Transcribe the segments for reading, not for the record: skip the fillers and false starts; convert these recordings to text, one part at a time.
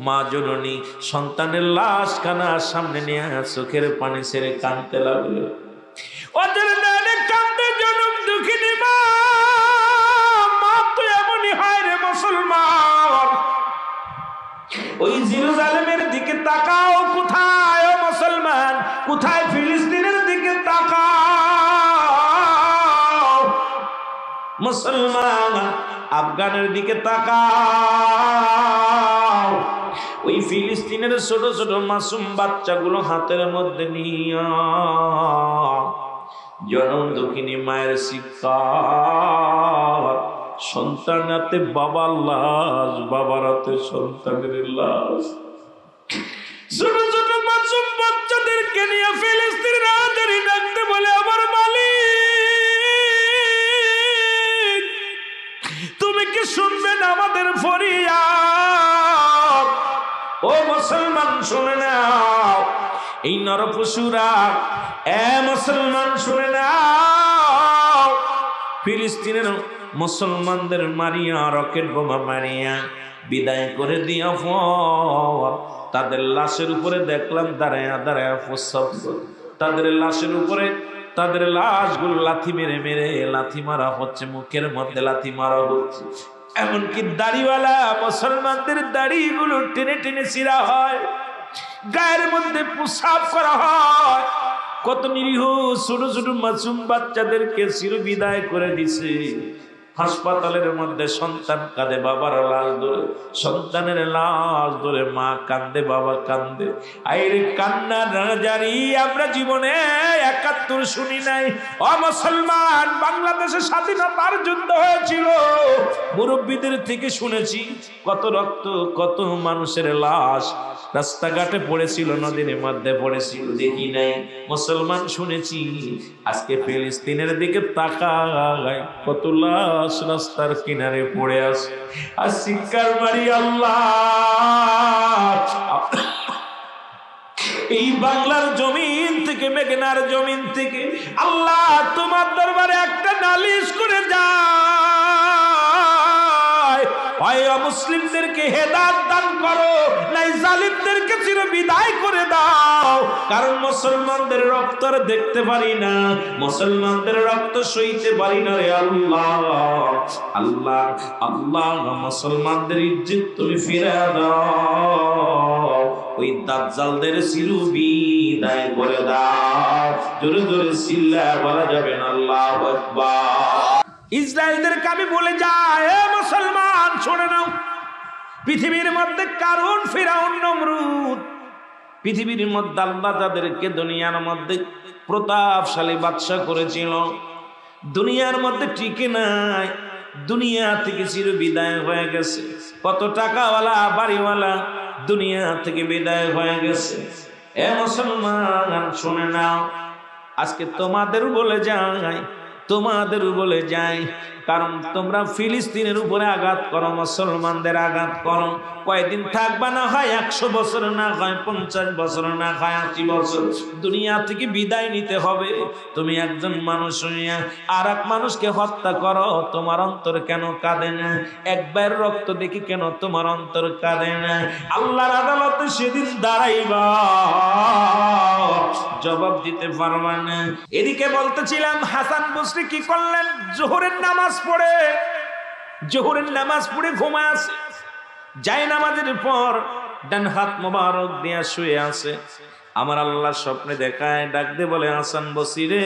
মা জননী সন্তানের লাশ খানা সামনে নিয়ে চোখের পানি ছেড়ে কাঁদতে লাগলো। ওদের নানে কাঁদতে জনম দুঃখিনী মা, মা তো এমনই হয় রে মুসলমান। ওই জেরুজালেমের দিকে তাকাও, কোথায় ও মুসলমান, কোথায় ফিলিস্তিনের দিকে তাকাও মুসলমান, আফগানের দিকে তাকাও। ওই ফিলিস্তিনের ছোট ছোট মাসুম বাচ্চাগুলো হাতের মধ্যে নিয়া জনম দুঃখিনী মায়ের চিৎকার, সন্তান হাতে বাবার লাশ, বাবার হাতে সন্তানের লাশ। ছোট ছোট মাসুম বাচ্চাদেরকে নিয়ে ফিলিস্তিনের হাজারি ডাকতে বলে, আমার মালিক তুমি কি শুনবেন আমাদের ফরিয়াদ? ও মুসলমান শুনে নাও, এই নরপশুরা, এ মুসলমান শুনে নাও, ফিলিস্তিনের মুসলমানদের মারিয়া, রকেট বোমা মারিয়া বিদায় করে দিয়া পর তাদের লাশের উপরে দেখলাম দাঁড়ায় দাঁড়ায় প্রস্রাব করে। তাদের লাশের উপরে তাদের লাশগুলো লাথি মেরে মেরে লাথি মারা হচ্ছে, মুখের মধ্যে লাথি মারা হচ্ছে। এমনকি দাড়িওয়ালা মুসলমানদের দাড়িগুলো টেনে টেনে ছিঁড়া হয়, গায়ের মধ্যে প্রস্রাব করা হয়। কত নিরীহ ছোট ছোট মাসুম বাচ্চাদেরকে চির বিদায় করে দিছে। হাসপাতালের মধ্যে সন্তান কাঁদে বাবার লাশ ধরে, সন্তানের লাশ ধরে মা কান্দে, বাবা কান্দে। আইরে কান্না জারি আমরা জীবনে ৭১ শুনি নাই। ও মুসলমান, বাংলাদেশে স্বাধীনতার যুদ্ধ হয়েছিল, মুরব্বীদের থেকে শুনেছি কত রক্ত, কত মানুষের লাশ রাস্তাঘাটে পড়েছিল, নদীর মধ্যে পড়েছিল, দেখি নাই। মুসলমান শুনেছি। আজকে ফিলিস্তিনের দিকে তাকায়, কত লাশ রাস্তার কিনারে পড়ে আছে। আর চিৎকার মারি আল্লাহ, এই বাংলার জমিন থেকে, মেঘনার জমিন থেকে আল্লাহ তোমার দরবারে একটা নালিশ করে যায়, হয় মুসলিমদেরকে হেদায়েত দান করো, নাই জালিমদেরকে চির বিদায় করে দাও। কারণ মুসলমানদের রক্ত আর দেখতে পারি না, মুসলমানদের রক্ত সইতে পারি না রে আল্লাহ। আল্লাহ আল্লাহ, মুসলমানদের ইজ্জত তুমি ফিরে দাও, ওই দাজ্জালদের চির বিদায় করে দাও। জোরে জোরে চিল্লায় বলা যাবে না আল্লাহু আকবার। ইসরায়েলদেরকে আমি বলে যাই, এ মুসলমান শুনে নাও, পৃথিবীর মধ্যে কারণ ফিরাউন, নমরুদ, পৃথিবীর মধ্যে আল্লাহ যাদেরকে দুনিয়ার মধ্যে প্রতাপশালী বাদশা করেছিল, দুনিয়ার মধ্যে টিকে নাই, দুনিয়া থেকে চির বিদায় হয়ে গেছে। কত টাকাওয়ালা বাড়িওয়ালা দুনিয়া থেকে বিদায় হয়ে গেছে। এ মুসলমান শুনে নাও, আজকে তোমাদের বলে যাই, তোমাদের বলে যাই, কারণ তোমরা ফিলিস্তিনের উপরে আঘাত করো, মুসলমানদের আঘাত করো, কয়দিন থাকবা না হয় 100 বছর, না হয় 50 বছর, না হয় 80 বছর, দুনিয়া থেকে বিদায় নিতে হবে। তুমি একজন মানুষ হইয়া আর এক মানুষকে হত্যা করো, তোমার অন্তর কেন কাঁদে না? একবার রক্ত দেখি কেন তোমার অন্তর কাঁদে না? আল্লাহর আদালতে সেদিন দাঁড়াইবা, জবাব দিতে পারবা না। এদিকে বলতেছিলাম, হাসান বসরি কি করলেন? জোহরের নামাজ পড়ে, জোহরের নামাজ পড়ে ঘুমায় আছে, যায় নামাজের পর ডান হাত মোবারক দিয়া শুয়ে আছে। আমার আল্লাহ স্বপ্নে দেখায়, ডাক দিয়ে বলে, হাসান বসরি রে,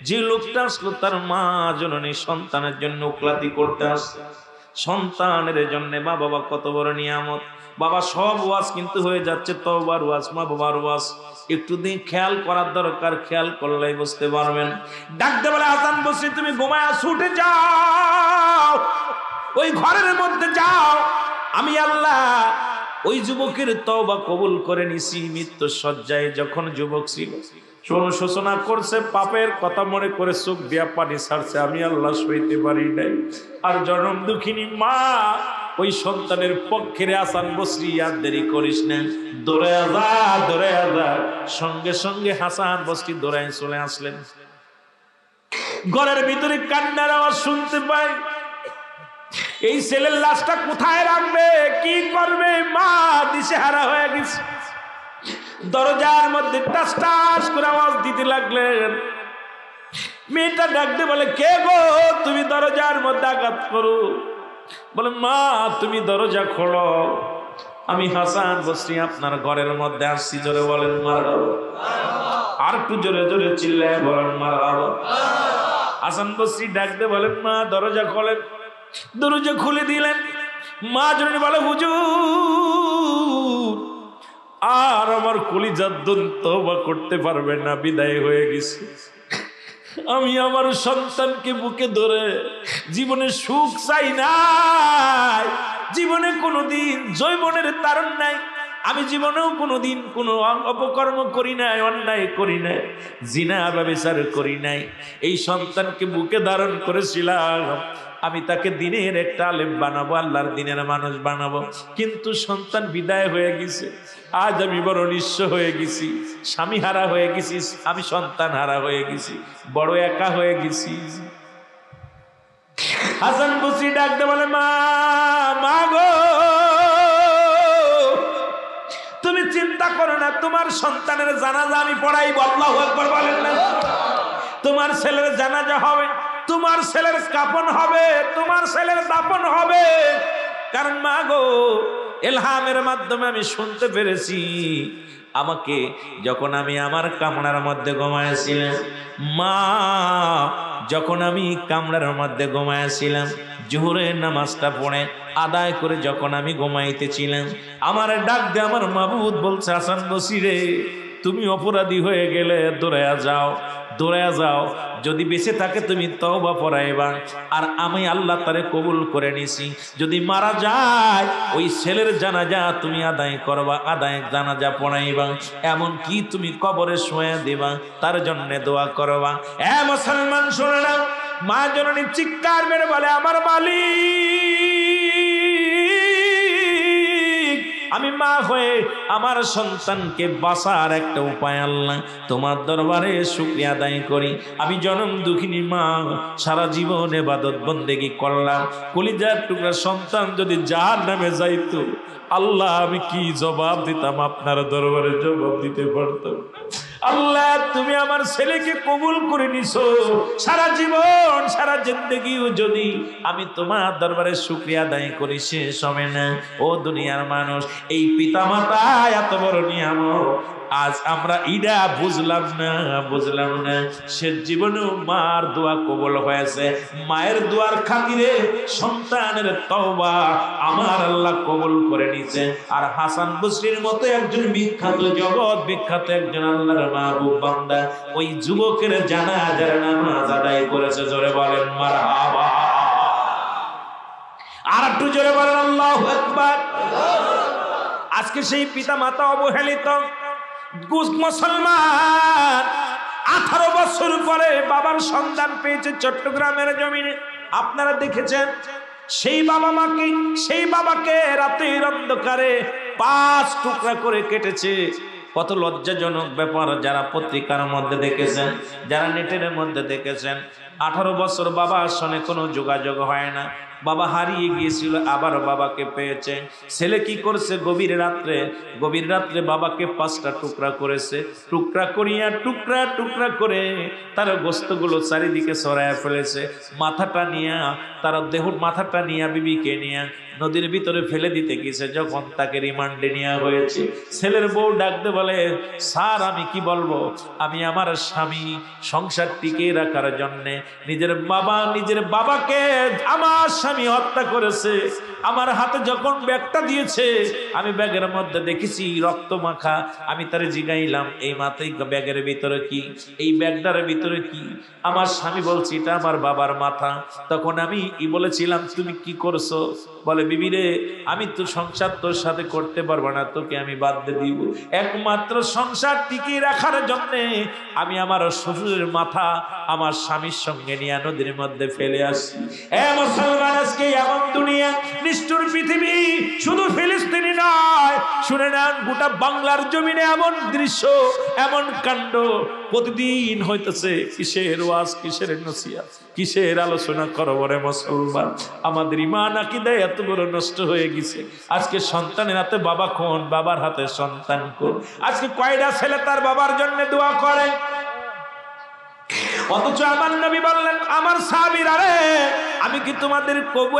যে লোকটা আসলো তার মা জননী সন্তানের জন্য উকলাতি করতে আসছে, সন্তানের জন্য মা বাবা কত বড় নিয়ামত। বাবা সব ওয়াজ কিন্তু হয়ে যাচ্ছে তওবার ওয়াজ, মা বাবার ওয়াজ, একটু দিন খেয়াল করার দরকার, খেয়াল করলেই বুঝতে পারবেন। ডাকতে বলে, হাসান বসরি তুমি ঘুমায় আসো, উঠে যাও, ওই ঘরের মধ্যে যাও, আমি আল্লাহ ওই যুবকের তওবা কবুল করে নিছি। মৃত্যু শয্যায় যখন যুবক ছিল, অনুশোচনা করছে, পাপের কথা মনে করে চোখ দিয়া পানি ছাড়ছে, আমি আল্লাহ সইতে পারি নাই। আর জনম দুঃখিনী মা ওই সন্তানের পক্ষে, হাসান বসরি আর দেরি করিস না, দৌড়ে যা, দৌড়ে যা। সঙ্গে সঙ্গে হাসান বসরি দৌড়ায় চলে আসলেন। ঘরের ভিতরে কান্নার আওয়াজ শুনতে পাই। এই ছেলের লাশটা কোথায় রাখবে, কি করবে? দিশেহারা হয়ে গেছে। দরজার মধ্যে টাস টাস করে আওয়াজ দিতে লাগলেন। মেয়েটা ডাকতে বলে, কে গো, তুমি দরজার মধ্যে আঘাত করো। বলে, মা তুমি দরজা খোলো, আমি হাসান বসরি আপনার ঘরের মধ্যে আসছি। জোরে বলেন মারহাবা। আর একটু জোরে জোরে চিল্লায় বলেন মারহাবা। হাসান বসরি ডাকতে বলেন, মা দরজা খোলেন। দরজা খুলে দিলেন। মা জোরে বলে, হুজুর আর আমার কলিজার দুন তওবা করতে পারবে না, বিদায় হয়ে গেছে। আমি আমার সন্তানকে বুকে ধরে জীবনে সুখ চাই নাই, জীবনে কোনোদিন যৌবনের তারণ নাই, আমি জীবনেও কোনোদিন কোনো অপকর্ম করি নাই, অন্যায় করি নাই, জিনা ব্যভিচার করি নাই। এই সন্তানকে বুকে ধারণ করেছিলাম, আমি তাকে দিনের একটা আলেম বানাবো, আল্লাহর দিনের মানুষ বানাবো, কিন্তু সন্তান বিদায় হয়ে গেছে। আজ আমি বড় নিঃস্ব হয়ে গেছি, স্বামী হারা হয়ে গেছি, আমি সন্তান হারা হয়ে গেছি, বড় একা হয়ে গেছি। হাসান বসরি ডাকতে বলে, মা মা গো, তুমি চিন্তা করো না, তোমার সন্তানের জানাজা আমি পড়াইব। আল্লাহু আকবার বলেন না? তোমার ছেলের জানাজা হবে, তোমার ছেলের কাফন হবে, তোমার ছেলের দাফন হবে। কারণ মা গো, ইলহামের মাধ্যমে আমি শুনতে পেরেছি, আমাকে যখন আমি আমার কামরার মধ্যে ঘুমাইছিলাম, মা যখন আমি কামরার মধ্যে ঘুমাইছিলাম, জোহরের নামাজটা পড়ে আদায় করে যখন আমি ঘুমাইতেছিলাম, আমার ডাক দিয়ে আমার মাবুদ বলছে, হাসান বসরি রে, তুমি অপরাধী হয়ে গেলে দৌড়ায়া যাও, দৌড়ায়া যাও, যদি বেঁচে থাকে তুমি তওবা পড়াইবা, আর আমি আল্লাহ তারে কবুল করে নিছি। যদি মারা যায় ওই ছেলের জানাজা তুমি আদায় করবা, আদায় জানাজা পড়াইবা, এমন কি তুমি কবরে শুয়ে দিবা, তার জন্য দোয়া করবা। এ মুসলমান শুনে নাও, মা জননী চিৎকার মেরে বলে, আমার মালিক, আমি মা হয়ে আমার সন্তানকে বাঁচার একটা উপায় আল্লাহ তোমার দরবারে শুকরিয়া আদায় করি। আমি জনম দুঃখিনী মা, সারা জীবন ইবাদত বন্দেগী করলাম, কলিজার টুকরা সন্তান যদি জাহান্নামে যাইতো, আল্লাহ আমি কি জবাব দিতাম? আপনার দরবারে জবাব দিতে পারতাম। আল্লাহ তুমি আমার ছেলেকে কবুল করে নিছো, সারা জীবন সারা জিন্দেগিও যদি আমি তোমার দরবারে শুকরিয়া আদায় করি শেষ হবে না। ও দুনিয়ার মানুষ, এই পিতা মাতা এত বড় নিয়ামত আজ আমরা ইডা বুঝলাম না। সে জীবনেও মার দোয়া কবুল হয়েছে, মায়ের দোয়ার খাতিরে সন্তানের তওবা আমার আল্লাহ কবুল করে নিছে। আর হাসান বসরির মতো একজন বিখ্যাত, জগৎ বিখ্যাত একজন আল্লাহর মাহবুব বান্দা ওই যুবকের জানাজার নামাজ আদায় করেছে। জোরে বলেন মারহাবা। আর একটু জোরে বলেন আল্লাহু আকবার। আজকে সেই পিতা মাতা অবহেলিত মুসলমান 18 বছর পরে বাবার সন্ধান পেয়েছে চট্টগ্রামের জমিনে। আপনারা দেখেছেন সেই বাবা মাকে, সেই বাবাকে রাতের অন্ধকারে 5 টুকরা করে কেটেছে। কত লজ্জাজনক ব্যাপার। যারা পত্রিকার মধ্যে দেখেছেন, যারা নেটের মধ্যে দেখেছেন, 18 বছর বাবার সঙ্গে কোনো যোগাযোগ হয় না, বাবা হারিয়ে গিয়েছিল, আবার বাবাকে পেয়েছে। ছেলে কি করছে? গভীর রাত্রে বাবাকে 5টা টুকরা করেছে। টুকরা করে তার গোস্তগুলো চারিদিকে ছড়ায় ফেলেছে। মাথাটা নিয়ে বিবিকে নিয়ে নদীর ভিতরে ফেলে দিতে গিয়েছে। যখন তাকে রিমান্ডে নেওয়া হয়েছে, ছেলের বউ ডাকতে বলে, স্যার আমি কি বলবো, আমি আমার স্বামী সংসার টিকে রাখার জন্য নিজের বাবাকে আমার স্বামী হত্যা করেছে। আমার হাতে যখন ব্যাগটা দিয়েছে, আমি ব্যাগের মধ্যে দেখেছি রক্ত মাখা। আমি তারে জিগাইলাম, এই মাথায় ব্যাগের ভিতরে কি, এই ব্যাগটার ভিতরে কি? আমার স্বামী বলছে, এটা আমার বাবার মাথা। তখন আমি বলেছিলাম, তুমি কি করছো? বলে, বিবি রে, আমি তো সংসার তোর সাথে করতে পারবো না, তোকে আমি বাদ দিয়ে দিব। একমাত্র সংসার টিকিয়ে রাখার জন্য আমি আমার শ্বশুরের মাথা আমার স্বামীর সঙ্গে নিয়ে নদীর মধ্যে ফেলে আসি। মুসলমান, আজকে এমন দুনিয়া, নিষ্ঠুর পৃথিবী, শুধু ফিলিস্তিনি নয়, শুনে নেন, গোটা বাংলার জমিনে এমন দৃশ্য, এমন কাণ্ড প্রতিদিন হইতেছে। কিসের ওয়াজ, কিসের নসিহত, কিসের আলোচনা করব রে মুসলমান? আমাদের ঈমান আকীদা এত বড় নষ্ট হয়ে গেছে। আজকে সন্তানের হাতে বাবা কোন, বাবার হাতে সন্তান কোন। আজকে কয়টা ছেলে তার বাবার জন্য দোয়া করে, অথচ আমার নবী বললেন, আমার সাহাবীরা রে, আমি কি তোমাদের কবু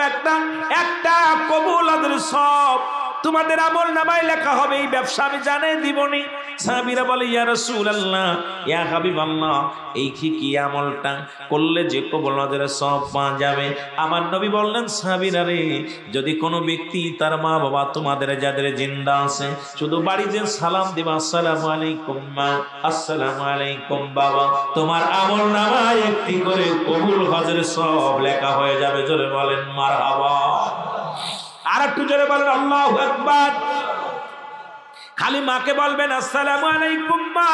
একটা কবুলাদের সব তোমাদের আমল নামায় লেখা হবে, এই ব্যবসা আমি জানাই দিবনি। সাহাবীরা বলে, ইয়া রাসূলুল্লাহ, ইয়া হাবিবাল্লাহ, এই কি আমলটা করলে যে কবুলাদের সব পাওয়া যাবে? আমার নবী বললেন, সাহাবীরা রে, যদি কোনো ব্যক্তি তার মা বাবা তোমাদের যাদের জিন্দা আছে, শুধু বাড়িতে সালাম দিবা, আসসালামু আলাইকুম মা, আসসালামু আলাইকুম বাবা, তোমার আমল নামায় একটি করে কবুল হজের সব লেখা হয়ে যাবে। জোরে বলেন মারহাবা। আর একটু জোরে বলেন আল্লাহু আকবার। খালি মাকে বলবেন আসসালামু আলাইকুম মা,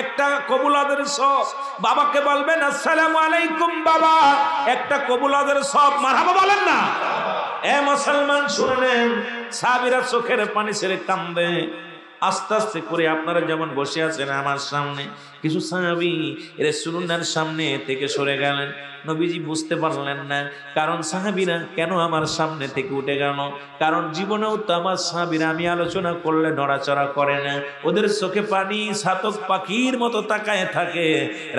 একটা কবুল হজের সব। বাবাকে বলবেন আসসালামু আলাইকুম বাবা, একটা কবুল হজের সব। মারহাবা বলেন না? এ মুসলমান শুনে নেন, সাহাবীরা চোখের পানি ছেড়ে কান্দে। আস্তে আস্তে করে আপনারা যেমন বসে আছেন আমার সামনে, কিছু সাহাবী রাসূলুল্লাহর সামনে থেকে সরে গেলেন। নবীজি বুঝতে পারলেন না, কারণ সাহাবীরা কেন আমার সামনে থেকে উঠে গেল? কারণ জীবনেও তো আমার সাহাবীরা আমি আলোচনা করলে নড়াচড়া করে না, ওদের চোখে পানি ছাতক পাখির মতো তাকায় থাকে।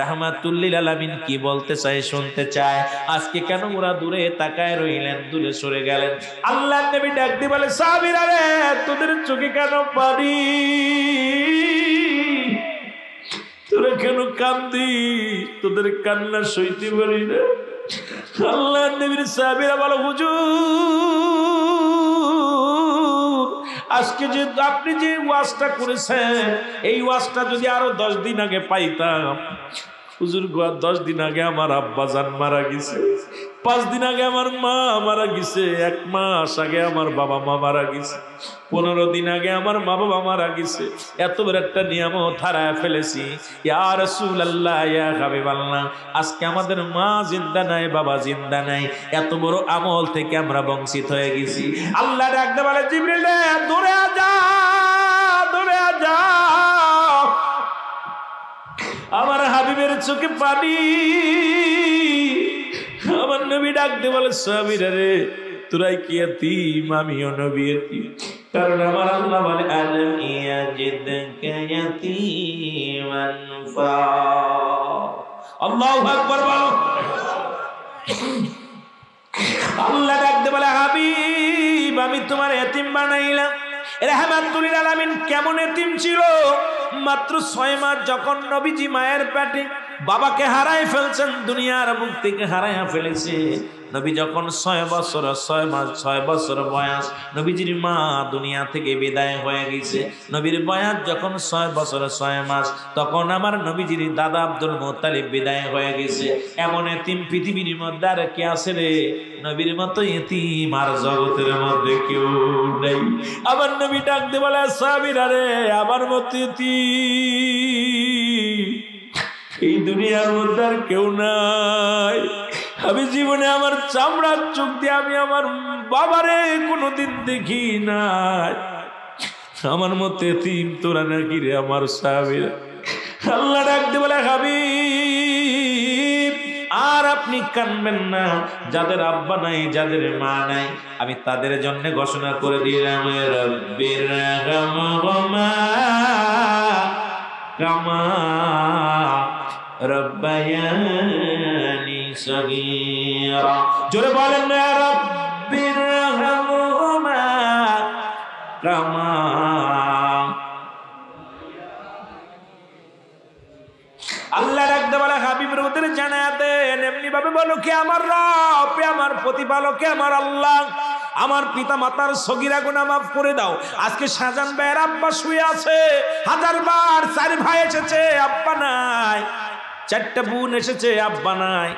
রাহমাতুল লিল আলামিন কি বলতে চায় শুনতে চায়। আজকে কেন ওরা দূরে তাকায় রইলেন, দূরে সরে গেলেন? আল্লাহর নবী ডাক দিয়ে বলে, সাহাবীরা রে, তোদের চোখে কেন পানি? তোরা কেন কান্দি? তোদের কান্না সইতে পারি না। আল্লাহর নবীর সাহাবীরা বলে, হুজুর, আজকে যে আপনি যে ওয়াজটা করেছেন, এই ওয়াজটা যদি আরো 10 দিন আগে পাইতাম। হুজুর, 10 দিন আগে আমার আব্বা জান মারা গেছে, 5 দিন আগে আমার মা মারা গেছে, 1 মাস আগে আমার বাবা মা মারা গেছে, 15 দিন আগে আমার মা বাবা মারা গেছে। এত বড় একটা নিয়ামত হারায় ফেলেছি। ইয়া রাসূলুল্লাহ, ইয়া হাবিবাল্লাহ, আজকে আমাদের মা জিন্দা নাই, বাবা জিন্দা নাই, এত বড় আমল থেকে আমরা বঞ্চিত হয়ে গেছি। আল্লাহ ডাকতে বলে, জিবরিল দূরে যা, দূরে যা, আমার হাবিবের চোখে পানি। আমার নবী ডাকতে বলে, সাহাবীরা রে, তোরাই কি এতিম, আমিও নবী এতিম। কারণ আমার আল্লাহ বলে, আলাম ইয়াজিদকা ইয়াতীমান ফা। আল্লাহু আকবার বলো। আল্লাহ ডাকতে বলে, হাবিব, আমি তোমার এতিম বানাইলাম। রাহমাতুল লিল আলামিন কেমন এতিম ছিল? মাত্র 6 মাস যখন নবীজি মায়ের পেটে বাবাকে হারায় ফেলছেন, দুনিয়ার মুখ থেকে হারায় ফেলেছে। নবী যখন 6 বছর 6 মাস 6 বছর বয়স, নবীজির মা দুনিয়া থেকে বিদায় হয়ে গেছে। নবীর বয়স যখন 6 বছর 6 মাস, তখন আমার নবীজির দাদা আব্দুল মুত্তালিব বিদায় হয়ে গেছে। এমন এতিম পৃথিবীর মধ্যে আর কে আছে রে? নবীর মতো এতিম আর জগতের মধ্যে কেউ নেই। আমার নবী ডাকতে বলে, সাহাবীরা রে, আমার মতো এতিম এই দুনিয়ার মধ্যে আর কেউ নাই। আমি জীবনে আমার চামড়ার চোখ দিয়ে আমি আমার বাবারে কোনোদিন দেখি নাই। আমার মতো এতিম তোরা নাকি রে আমার সাহাবীরা? আল্লাহ ডাকতে বলে, হাবিব, আর আপনি কানবেন না। যাদের আব্বা নাই, যাদের মা নাই, আমি তাদের জন্য ঘোষণা করে দিলাম, রব্বির রাহমহুমা কামা রব্বায়ানি সগীরা। জোরে বলেন না, রব্বির রাহমহুমা কামা। আল্লাহ রাখতে বলে, হাবিবের ওদের জানায়া দেন, এমনি ভাবে বলো কি আমার রব, আমার প্রতিপালক, আমার আল্লাহ, আমার পিতা মাতার সগীরা গুনাহ মাফ করে দাও। আজকে শাহজাহান ভাইয়ের আব্বা শুয়ে আছে, 1000 বার 4 ভাই এসেছে, আব্বা নাই, 4টা বোন এসেছে, আব্বা নাই।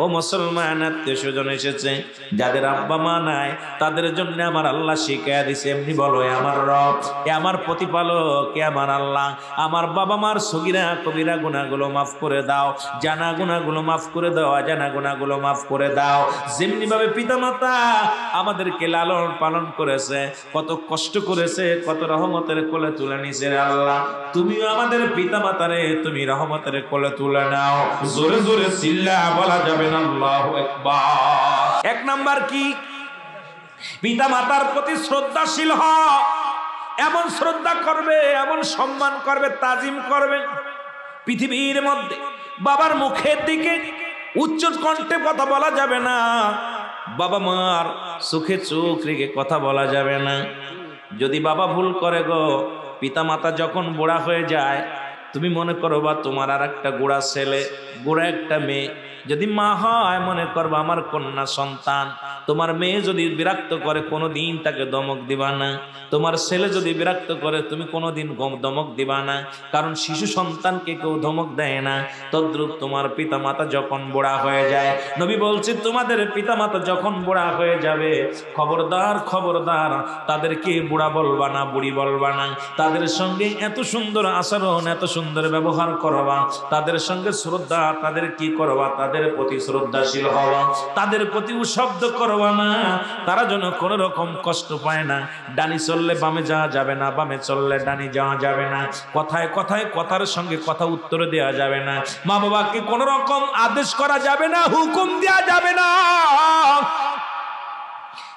ও মুসলমান, আত্মীয় স্বজন এসেছে, যাদের আব্বা মা নাই তাদের জন্য আমার আল্লাহ শিখায়া দিছে, এমনি বলো আমার রব, এ আমার প্রতিপালক, এ আমার আল্লাহ, আমার বাবা মার সগীরা কবিরা গুনাহগুলো মাফ করে দাও, জানা গুনাহগুলো মাফ করে দাও, অজানা গুনাহগুলো মাফ করে দাও। যেমনি ভাবে পিতামাতা আমাদেরকে লালন পালন করেছে, কত কষ্ট করেছে, কত রহমতের কোলে তুলে নিছে আল্লাহ, তুমিও আমাদের পিতামাতারে তুমি রহমতের কোলে তুলে নাও। জোরে জোরে চিল্লা বলা যাবে না আল্লাহু আকবার। এক নাম্বার কি? পিতা মাতার প্রতি শ্রদ্ধাশীল হও, এমন শ্রদ্ধা করবে, এমন সম্মান করবে, তাজিম করবে, পৃথিবীর মধ্যে বাবার মুখের দিকে উচ্চ কণ্ঠে কথা বলা যাবে না, বাবা মার চোখে চোখ রেখে কথা বলা যাবে না। যদি বাবা ভুল করে গো, পিতা মাতা যখন বুড়া হয়ে যায়, তুমি মনে করো বা তোমার আর একটা গোড়া ছেলে, গোড়া একটা মেয়ে, যদি মা হয় মনে করবা আমার কন্যা সন্তান, তোমার মেয়ে যদি বিরক্ত করে কোনোদিন তাকে দমক দিবা না, তোমার ছেলে যদি বিরক্ত করে তুমি কোনোদিন দমক দিবা না, কারণ শিশু সন্তানকে কেউ ধমক দেয় না। তদ্রূপ তোমার পিতামাতা যখন বুড়া হয়ে যায়, নবী বলছে তোমাদের পিতামাতা যখন বুড়া হয়ে যাবে, খবরদার খবরদার তাদেরকে বুড়া বলবা না, বুড়ি বলবা না, তাদের সঙ্গে এত সুন্দর আচরণ, এত সুন্দর ব্যবহার করবা, তাদের সঙ্গে শ্রদ্ধা, তাদের কি করবা, তাদের প্রতি শ্রদ্ধাশীল হওয়া, তাদের প্রতি শব্দ করবা না, তারা যেন কোনো রকম কষ্ট পায় না। ডানি চললে বামে যাওয়া যাবে না, বামে চললে ডানি যাওয়া যাবে না, কথায় কথায় কথার সঙ্গে কথা উত্তর দেওয়া যাবে না, মা বাবাকে কোনো রকম আদেশ করা যাবে না, হুকুম দেওয়া যাবে না,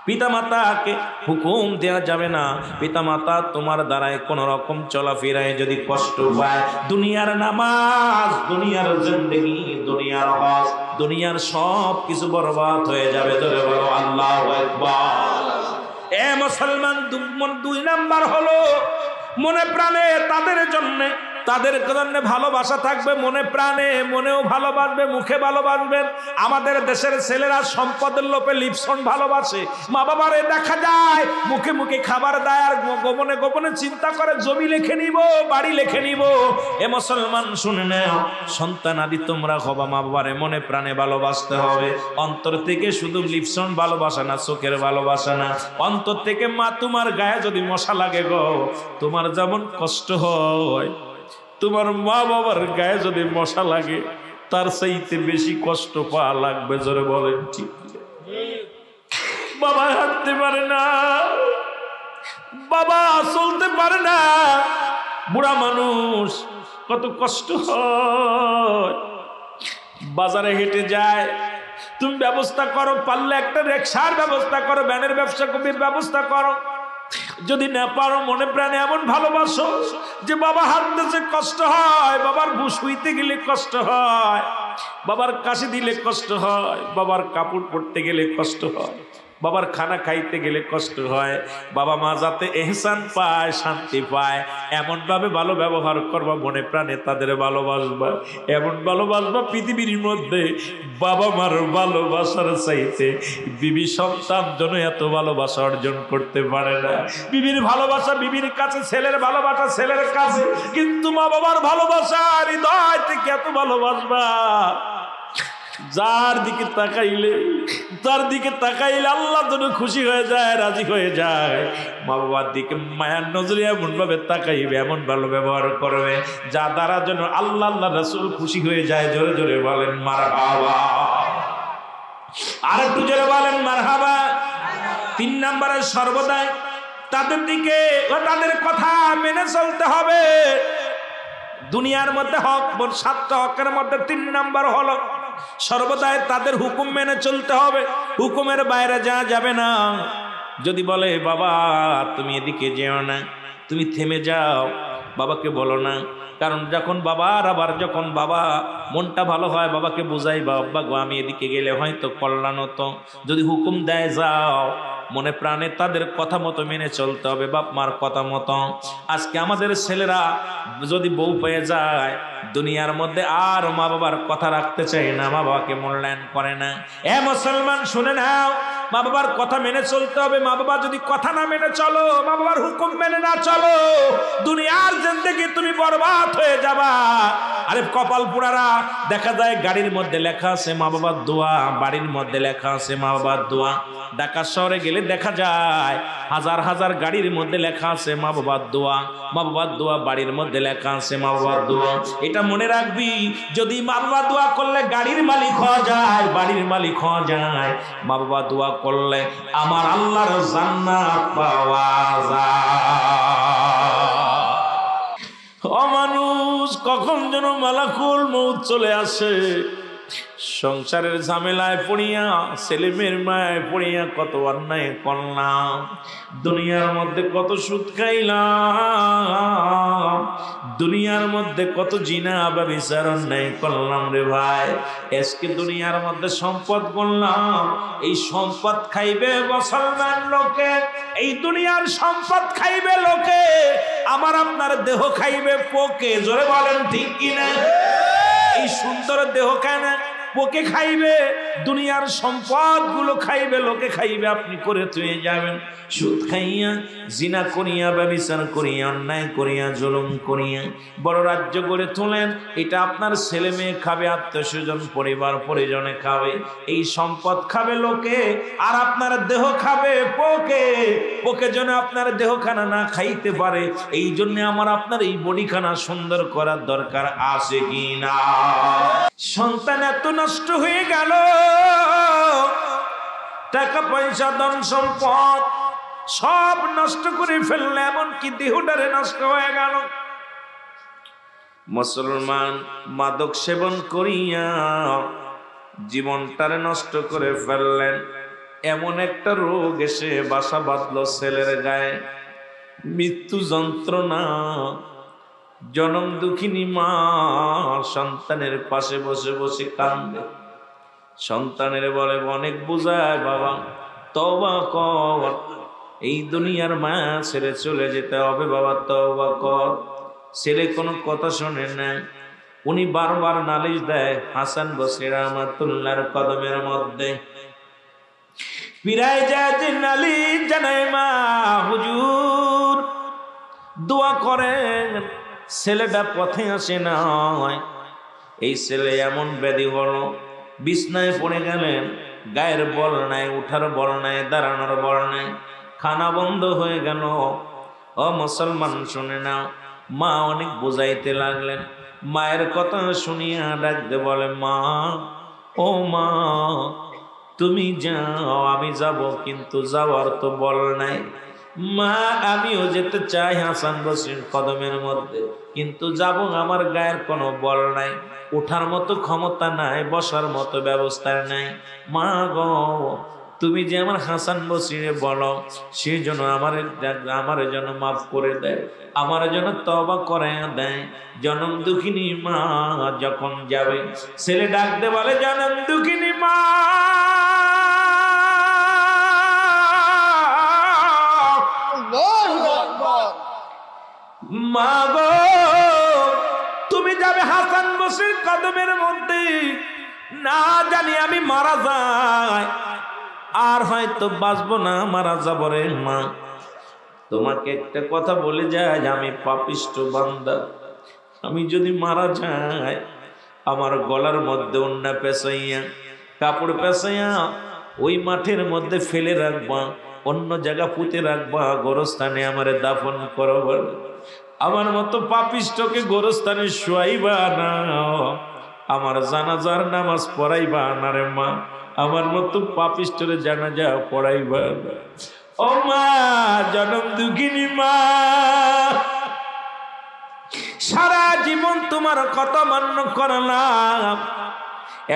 পিতামাতাকে হুকুম দেওয়া যাবে না। পিতামাতা তোমার দ্বারায় কোন রকম চলাফেরায় যদি কষ্ট পায়, দুনিয়ার নামাজ, দুনিয়ার জিন্দেগি, দুনিয়ার হজ, দুনিয়ার সব কিছু বরবাদ হয়ে যাবে। ধরে বলো আল্লাহু আকবার। এ মুসলমান, দুই নাম্বার হলো মনে প্রাণে তাদের জন্য, তাদের জন্য ভালোবাসা থাকবে, মনে প্রাণে, মনেও ভালোবাসবে, মুখে ভালোবাসবেন। আমাদের দেশের ছেলেরা সম্পদের লোভে লিপসন ভালোবাসে, মা বাবারে দেখা যায় মুখে মুখে খাবার দেয়, আর গোপনে গোপনে চিন্তা করে জমি লিখে নিব, বাড়ি লিখে নিব। এ মুসলমান শুনে নাও, সন্তান আদি তোমরা হবা, মা বাবারে মনে প্রাণে ভালোবাসতে হবে। অন্তর থেকে শুধু লিপসন ভালোবাসা না, চোখের ভালোবাসা না, অন্তর থেকে। মা তোমার গায়ে যদি মশা লাগে গো, তোমার যেমন কষ্ট হয়, তোমার মা বাবার গায়ে যদি মশা লাগে তার চাইতে বেশি কষ্ট পাওয়া লাগবে। জোরে বলেন ঠিক? বাবা হাঁটতে পারে না, বাবা চলতে পারে না, বুড়া মানুষ, কত কষ্ট হয়। বাজারে হেঁটে যায়, তুমি ব্যবস্থা করো, পারলে একটা রিকশার ব্যবস্থা করো, ভ্যানের ব্যবসা কবির ব্যবস্থা করো। যদি না পারো মনে প্রাণে এমন ভালোবাসো যে বাবা হাঁটতেছে কষ্ট হয়, বাবার বুশ হইতে গেলে কষ্ট হয়, বাবার কাশি দিলে কষ্ট হয়, বাবার কাপড় পরতে গেলে কষ্ট হয়, বাবার খানা খাইতে গেলে কষ্ট হয়, বাবা মা যাতে এহসান পায়, শান্তি পায়, এমন ভাবে ভালো ব্যবহার করবা, মনে প্রাণে তাদের ভালোবাসবা, এমন ভালোবাসবা পৃথিবীর মধ্যে বাবা মার ভালোবাসার চাইতে বিবি সন্তান জন্য এত ভালোবাসা অর্জন করতে পারে না। বিবির ভালোবাসা বিবির কাছে, ছেলের ভালোবাসা ছেলের কাছে, কিন্তু মা বাবার ভালোবাসা হৃদয় থেকে এত ভালোবাসবা, যার দিকে তাকাইলে, তার দিকে তাকাইলে আল্লাহ যেন খুশি হয়ে যায়, রাজি হয়ে যায়। মা বাবার দিকে মায়ার নজরে এমন ভাবে তাকাইবে, এমন ভালো ব্যবহার করবে, যা দ্বারা যেন আল্লাহ আল্লাহ রাসূল খুশি হয়ে যায়। জোরে জোরে বলেন মারহাবা। আর একটু জোরে বলেন মারহাবা। 3 নম্বরে সর্বদাই তাদের দিকে ও তাদের কথা মেনে চলতে হবে। দুনিয়ার মধ্যে হক, 7টা হকের মধ্যে 3 নম্বর হলো সর্বদাই তাদের হুকুম মেনে চলতে হবে, হুকুমের বাইরে যাওয়া যাবে না। যদি বলে বাবা তুমি এদিকে যেও না, তুমি থেমে যাও, বাবাকে বলো না। কারণ যখন বাবার আবার যখন বাবা মনটা ভালো হয়, বাবাকে বুঝাই, বাবা গো আমি এদিকে গেলে হয়তো কল্যাণ হতো। যদি হুকুম দেয় যাও, মনে প্রাণে তাদের কথা মতো মেনে চলতে হবে, বাপ মার কথা মতো। আজকে আমাদের ছেলেরা যদি বউ পেয়ে যায়, দুনিয়ার মধ্যে আর মা বাবার কথা রাখতে চায় না, মা বাবাকে মূল্যায়ন করে না। এ মুসলমান শুনে নাও, মা বাবার কথা মেনে চলতে হবে। মা বাবা যদি কথা না মেনে চলো, মা বাবার হুকুম মেনে না চলো, দুনিয়ার জিন্দেগি তুমি বরবাদ হয়ে যাবা। আরে কপাল পোড়ারা, দেখা যায় গাড়ির মধ্যে লেখা আছে মা বাবার দোয়া, বাড়ির মধ্যে লেখা আছে মা বাবার দোয়া। ঢাকা শহরে গেলে দেখা যায় হাজার হাজার গাড়ির মধ্যে লেখা আছে মা বাবার দোয়া, মা বাবার দোয়া, বাড়ির মধ্যে লেখা আছে মা বাবার দোয়া। এটা মনে রাখবি, যদি মা বাবা দোয়া করলে গাড়ির মালিক হওয়া যায়, বাড়ির মালিক হওয়া যায়, মা বাবা দোয়া করলে আমার আল্লাহর জান্নাত পাওয়া যায়। অমানুষ কখন যেন মালাকুল মউত চলে আসে। সংসারের ঝামেলায় পড়িয়া, ছেলে মেয়ের মায় পড়িয়া কত অন্যায় করলাম, দুনিয়ার মধ্যে কত সুদ খাইলাম, দুনিয়ার মধ্যে কত জিনা বা বিচার অন্যায় করলাম রে ভাই। আজকে দুনিয়ার মধ্যে সম্পদ করলাম, এই সম্পদ খাইবে মুসলমান লোকে, এই দুনিয়ার সম্পদ খাইবে লোকে, আমার আপনার দেহ খাইবে পোকে। জোরে বলেন ঠিক কিনা? এই সুন্দর দেহ কেন পোকে খাইবে? দুনিয়ার সম্পদ গুলো খাইবে লোকে, খাইবে, আপনি করে তুই যাবেন। সুদ খাইয়া, জিনা করিয়া, ব্যভিচার করিয়া, অন্যায় করিয়া, জুলুম করিয়া বড় রাজ্য গড়ে তোলেন। এটা আপনার ছেলে মেয়ে খাবে, আত্মীয় স্বজন পরিবার পরিজনে খাবে, এই সম্পদ খাবে লোকে, আর আপনার দেহ খাবে পোকে। পোকে যেন আপনার দেহখানা না খাইতে পারে, এই জন্য আমার আপনার এই বডিখানা সুন্দর করার দরকার আছে কি না? সন্তান এত নষ্ট হয়ে গেল, টাকা পয়সা ধন সম্পদ সব নষ্ট করে ফেললে, এমনকি দেহটারে নষ্ট হয়ে গেল। মুসলমান মাদক সেবন করিয়া জীবনটারে নষ্ট করে ফেললেন। এমন একটা রোগ এসে বাসা বাঁধলো ছেলের গায়ে, মৃত্যু যন্ত্রণা। জনম দুঃখিনী মা সন্তানের পাশে বসে বসে কান্দে, সন্তানের বলে অনেক বুঝায়, বাবা তওবা কর, এই দুনিয়ার মা ছেড়ে চলে যেতে হবে, বাবা তওবা কর। ছেলে কোনো কথা শোনে না, উনি বারবার নালিশ দেয় হাসান বসরি রাহমাতুল্লাহর কদমের মধ্যে। পিরায় যায় যে নালিশ জানায়, মা হুজুর দোয়া করেন, ছেলেটা পথে আসে না। এই ছেলে এমন ব্যাধি হলো, বিছনায় পড়ে গেলেন, গায়ের বল নাই, উঠার বল নাই, দাঁড়ানোর বল নাই, খানা বন্ধ হয়ে গেল। ও মুসলমান শুনে নাও, মা অনেক বুঝাইতে লাগলেন। মায়ের কথা শুনিয়া ডাকতে বলে, মা ও মা তুমি যাও, আমি যাব, কিন্তু যাওয়ার তো বল নাই। মা আমিও যেতে চাই হাসান বসরির কদমের মধ্যে, কিন্তু যাব, আমার গায়ের কোনো বল নাই, ওঠার মতো ক্ষমতা নাই, বসার মতো ব্যবস্থা নাই। মা গো তুমি যে আমার হাসান বসরিরে বলো, সেই জন্য আমার জন্য মাফ করে দেয়, আমার জন্য তওবা করে দেয়। জনম দুঃখিনী মা যখন যাবে, ছেলে ডাকতে বলে, জনম দুঃখিনী মা মা গো তুমি যাবে হাসান বসরির কদমের মধ্যে, না জানি আমি মারা যাই, আর হয়তো বাঁচবো না, মারা যাবো রে মা। তোমাকে একটা কথা বলে যাই, আমি পাপিষ্ঠ বান্দা, আমি যদি মারা যাই, আমার গলার মধ্যে ওন্না পেঁচাইয়া, কাপড় পেঁচাইয়া ওই মাঠের মধ্যে ফেলে রাখবা, অন্য জায়গা পুঁতে রাখবা, গোরস্থানে আমারে দাফন করবা। আমার মতো পাপিষ্ঠকে গোরস্থানে শুয়াইবা না, আমার জানাজার নামাজ পড়াইবা না রে মা, আমার মতো পাপিষ্ঠরে জানাজা পড়াইবা না। ও মা জনম দুঃখিনী মা, সারা জীবন তোমার কত মান্য করলাম,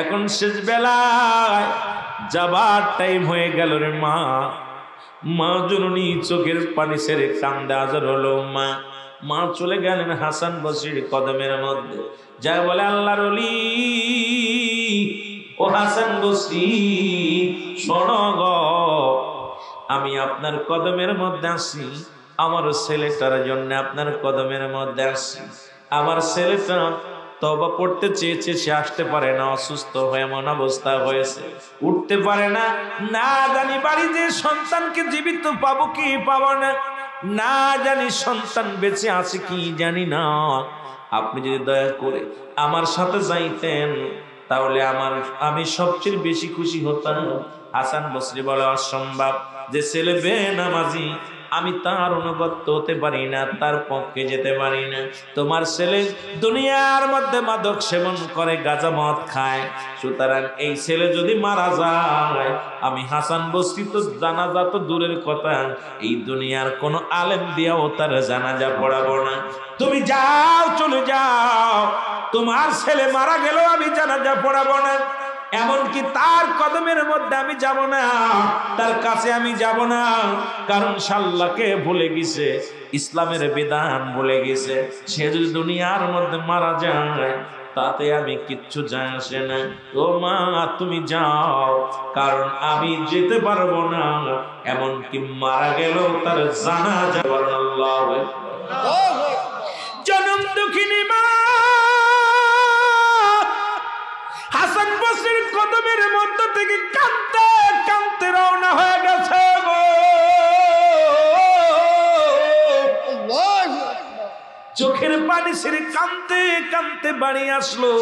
এখন শেষ বেলায় যাবার টাইম হয়ে গেল রে মা। মা জননী চোখের পানি ছেড়ে কান্দে আজর হলো। মা চলে গেলেন হাসান বসরির কদমের মধ্যে, যা বলে, আল্লাহর ওলি ও হাসান বসরি শোনো গো, আমি আপনার কদমের মধ্যে আসি, আমার ছেলেটার জন্য আপনার কদমের মধ্যে আসি। আমার ছেলেটা তওবা পড়তে চেয়েছে, সে আসতে পারে না, অসুস্থ হয়ে এমন অবস্থা হয়েছে, উঠতে পারে না। না জানি বাড়িতে সন্তানকে জীবিত পাবো কি পাবো না, না জানি সন্তান বেঁচে আছে কি জানি না। আপনি যদি দয়া করে আমার সাথে যাইতেন তাহলে আমি সবচেয়ে বেশি খুশি হতাম। হাসান বসরি বলে, অসম্ভব, যে ছেলে বেনামাজি আমি তার অনুগত হতে পারি না, তার পক্ষে যেতে পারি না। তোমার ছেলে দুনিয়ার মধ্যে মাদক সেবন করে, গাঁজা মদ খায়, সুতরাং এই ছেলে যদি মারা যায়, আমি হাসান বসরি তো জানাজা তো দূরের কথা, এই দুনিয়ার কোন আলেম দিয়াও তার জানাজা পড়াবো না। তুমি যাও, চলে যাও, তোমার ছেলে মারা গেলেও আমি জানাজা পড়াবো না। এমনকি তার কদমের মধ্যে আমি যাব না, তার কাছে আমি যাব না, কারণ আল্লাহকে ভুলে গেছে, ইসলামের বিধান ভুলে গেছে। সে যদি দুনিয়ার মধ্যে মারা যায় তাতে আমি কিচ্ছু যায় আসে না। ও মা, তুমি যাও, কারণ আমি যেতে পারবো না। এমনকি মারা গেলেও তার জানাজা আল্লাহু আকবার। জনম দুঃখিনী মা হাসান বসরির কদমের মধ্য থেকে কাঁদতে কাঁদতে রওনা হয়ে গেছে গো। চোখের পানি ছেড়ে কাঁদতে কাঁদতে বাড়ি আসলো।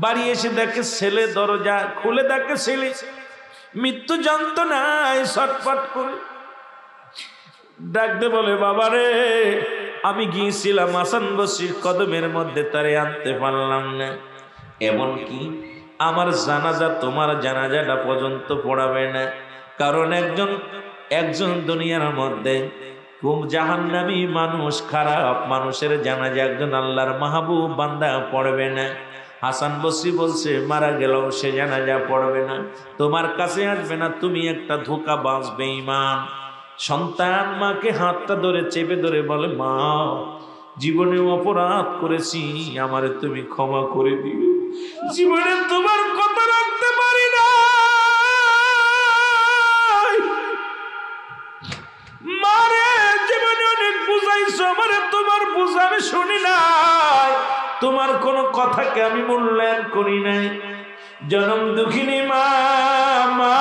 বাড়ি এসে দেখে ছেলে, দরজা খুলে দেখে ছেলে মৃত্যু যন্ত্রণায় ছটফট করে ডাকতে বলে, বাবা রে, আমি গিয়েছিলাম হাসান বসরির কদমের মধ্যে, তারে আনতে পারলাম না। এমনকি আমার জানাজা তোমার জানাজাটা পর্যন্ত পড়াবে না, কারণ একজন দুনিয়ার মধ্যে খুব জাহান্নামী মানুষ, খারাপ মানুষের জানাজা একজন আল্লাহর মাহবুব বান্দা পড়বে না। হাসান বসরি বলছে, মারা গেলেও সে জানাজা পড়বে না, তোমার কাছে আসবে না, তুমি একটা ধোঁকাবাজ বেঈমান। সন্তান মাকে হাতটা ধরে চেপে ধরে বলে, মা, জীবনে অপরাধ করেছি, আমারে তুমি ক্ষমা করে দিও, জীবনে তোমার কথা রাখতে পারি না, মারে জীবনে অনেক বুঝাইছো আমারে, তোমার বুঝা আমি শুনি নাই, তোমার কোন কথাকে আমি মূল্যায়ন করি নাই। জনম দুঃখিনী মা, মা